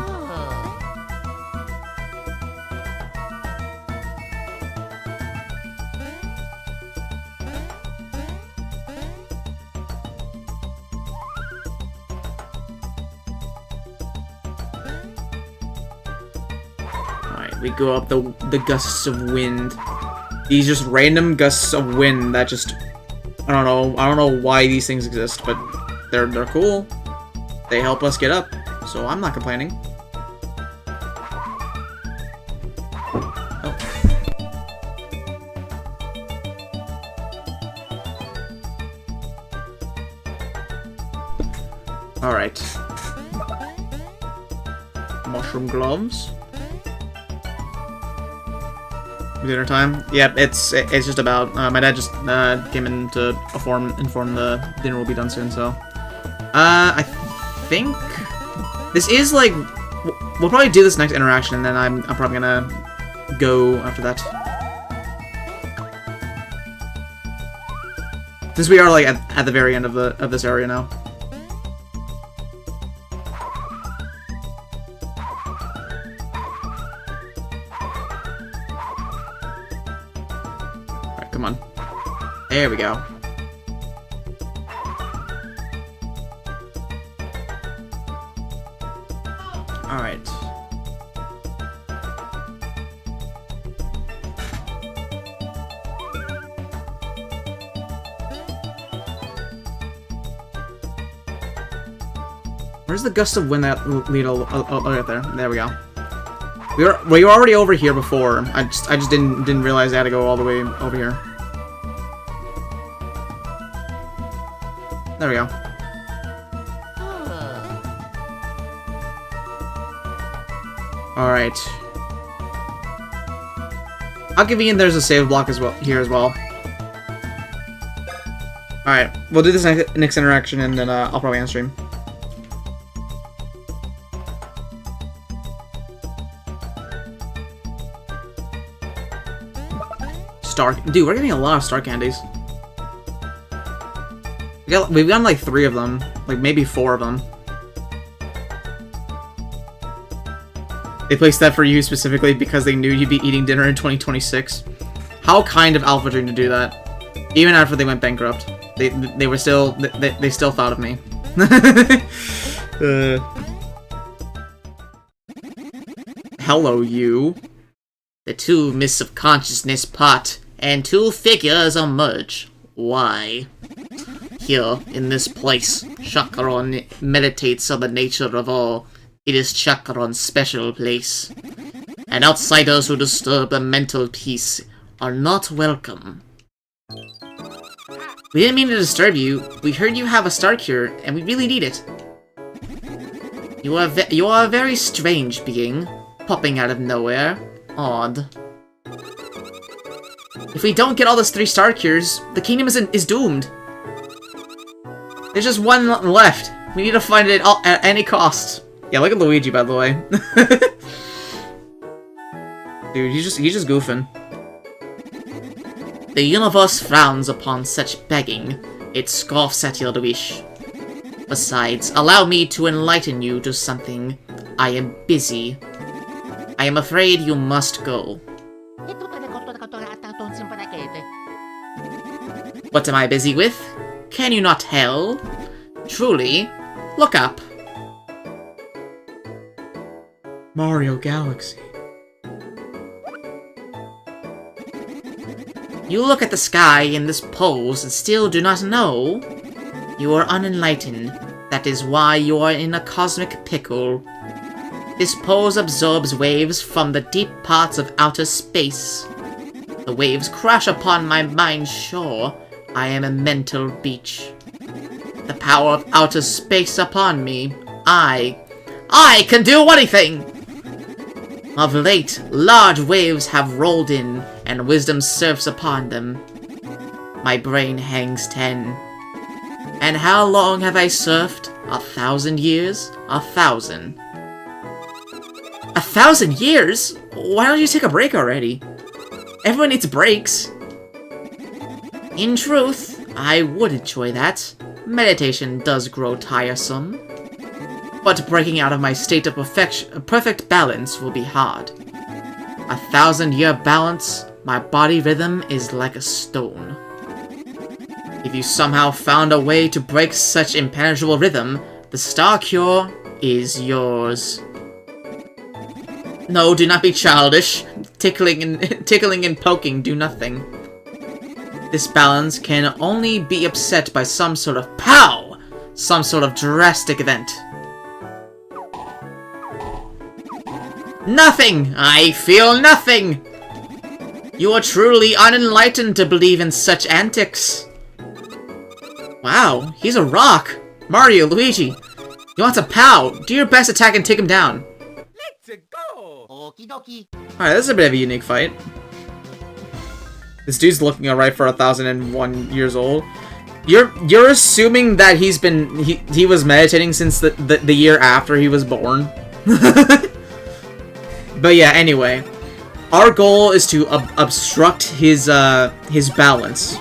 S1: We go up the gusts of wind. These just random gusts of wind that just I don't know why these things exist, but they're cool. They help us get up, so I'm not complaining. Oh. All right. Mushroom gloves. Dinner time? Yep, it's just about. My dad just came in to inform the dinner will be done soon. So, I think this is like we'll probably do this next interaction, and then I'm probably gonna go after that. Since we are like at the very end of this area now. Come on. There we go. Alright. Where's the gust of wind that lead right there? There we go. We were already over here before. I just didn't realize I had to go all the way over here. There we go. Alright. How convenient there's a save block as well here as well. Alright, we'll do this next interaction and then I'll probably end stream. Dude, we're getting a lot of star candies. We've gotten like 3 of them, like maybe 4 of them. They placed that for you specifically because they knew you'd be eating dinner in 2026. How kind of Alpha Dream to do that, even after they went bankrupt. They were still they still thought of me. Hello, you. The 2 mists of consciousness part and 2 figures emerge. Why? Here, in this place, Chakron meditates on the nature of all. It is Chakron's special place. And outsiders who disturb the mental peace are not welcome. We didn't mean to disturb you. We heard you have a star cure, and we really need it. You are a very strange being, popping out of nowhere. Odd. If we don't get all those 3 star cures, the kingdom is doomed. There's just 1 left. We need to find it at any cost. Yeah, look at Luigi, by the way. Dude, he's just goofing. The universe frowns upon such begging. It scoffs at your wish. Besides, allow me to enlighten you to something.
S3: I am busy. I am afraid you must go. What am I busy with? Can you not tell? Truly, look up.
S1: Mario Galaxy.
S3: You look at the sky in this pose and still do not know? You are unenlightened. That is why you are in a cosmic pickle. This pose absorbs waves from the deep parts of outer space. The waves crash upon my mind's shore. I am a mental beach. The power of outer space upon me. I can do anything! Of late, large waves have rolled in, and wisdom surfs upon them. My brain hangs 10. And how long have I surfed? 1,000 years? 1,000. 1,000 years? Why don't you take a break already? Everyone needs breaks. In truth, I would enjoy that. Meditation does grow tiresome. But breaking out of my state of perfect balance will be hard. 1,000-year balance, my body rhythm is like a stone. If you somehow found a way to break such impenetrable rhythm, the star cure is yours. No, do not be childish. Tickling and poking do nothing. This balance can only be upset by some sort of POW! Some sort of drastic event. Nothing! I feel nothing! You are truly unenlightened to believe in such antics. Wow, he's a rock! Mario, Luigi, you want to POW! Do your best attack and take him down.
S4: Let's go! Okie dokie.
S1: Alright, this is a bit of a unique fight. This dude's looking alright for 1,001 years old. You're assuming that he was meditating since the year after he was born. But yeah, anyway, our goal is to obstruct his balance.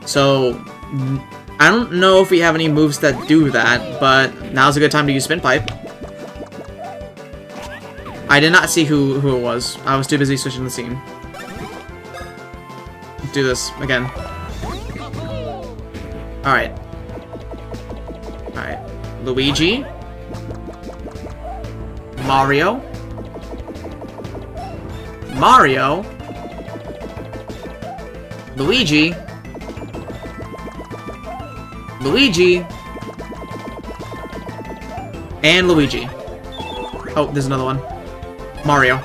S1: So I don't know if we have any moves that do that, but now's a good time to use Spin Pipe. I did not see who it was. I was too busy switching the scene. Do this again. Alright. Alright. Luigi. Mario. Mario. Luigi. Luigi. And Luigi. Oh, there's another one. Mario.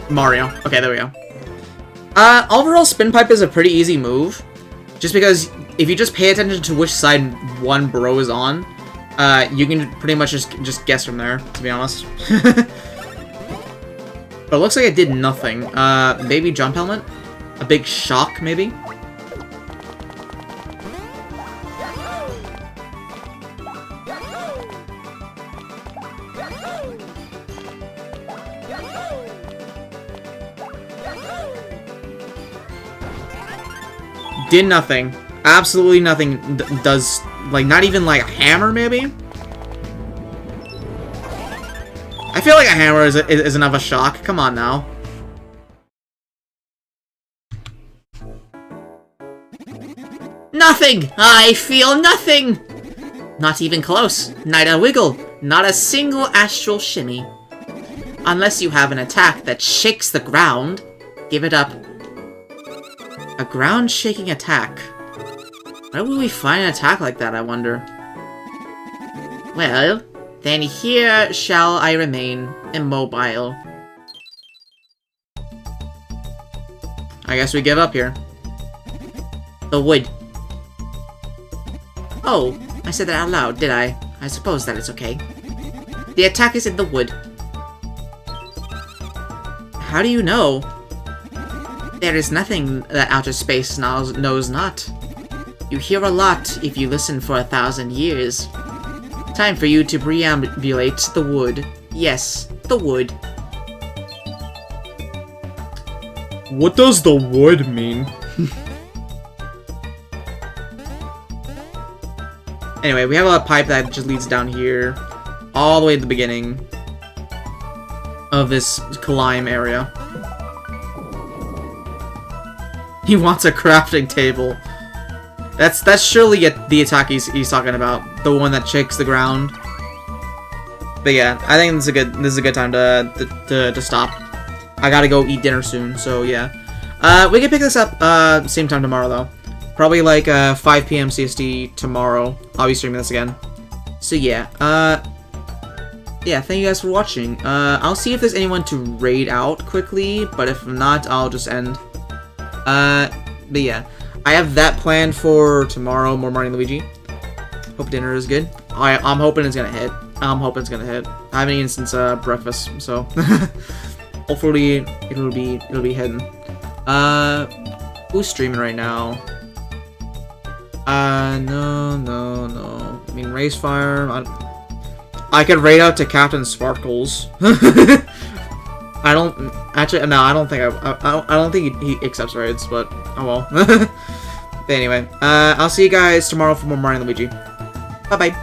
S1: Mario. Okay, there we go. Overall, Spin Pipe is a pretty easy move. Just because if you just pay attention to which side one bro is on, you can pretty much just guess from there, to be honest. But it looks like it did nothing. Maybe Jump Helmet? A big shock, maybe? Did nothing. Absolutely nothing does, like, not even, like, a hammer, maybe? I feel like a hammer is enough a shock. Come on, now. Nothing! I feel nothing! Not even close. Not a wiggle. Not a single astral shimmy. Unless you have an attack that shakes the ground. Give it up. A ground-shaking attack. Where would we find an attack like that, I wonder? Well, then here shall I remain, immobile. I guess we give up here. The wood. Oh, I said that out loud, did I? I suppose that is okay. The attack is in the wood. How do you know? There is nothing that outer space knows not. You hear a lot if you listen for 1,000 years. Time for you to preambulate the wood. Yes, the wood. What does the wood mean? Anyway, we have a pipe that just leads down here, all the way to the beginning of this climb area. He wants a crafting table. That's surely the attack he's talking about, the one that shakes the ground. But yeah, I think this is a good time to stop. I gotta go eat dinner soon, so yeah. We can pick this up same time tomorrow though. Probably like 5 p.m. CST tomorrow. I'll be streaming this again. So yeah, yeah, thank you guys for watching. I'll see if there's anyone to raid out quickly, but if not, I'll just end. But yeah, I have that planned for tomorrow, more Mario and Luigi. Hope dinner is good. I'm hoping it's gonna hit. I'm hoping it's gonna hit. I haven't eaten since breakfast, so hopefully it'll be hitting. Who's streaming right now? No. I mean, Race Fire. I could raid out to Captain Sparkles. I don't actually. No, I don't think I don't think he accepts raids, but oh well. But anyway, I'll see you guys tomorrow for more Mario and Luigi. Bye bye.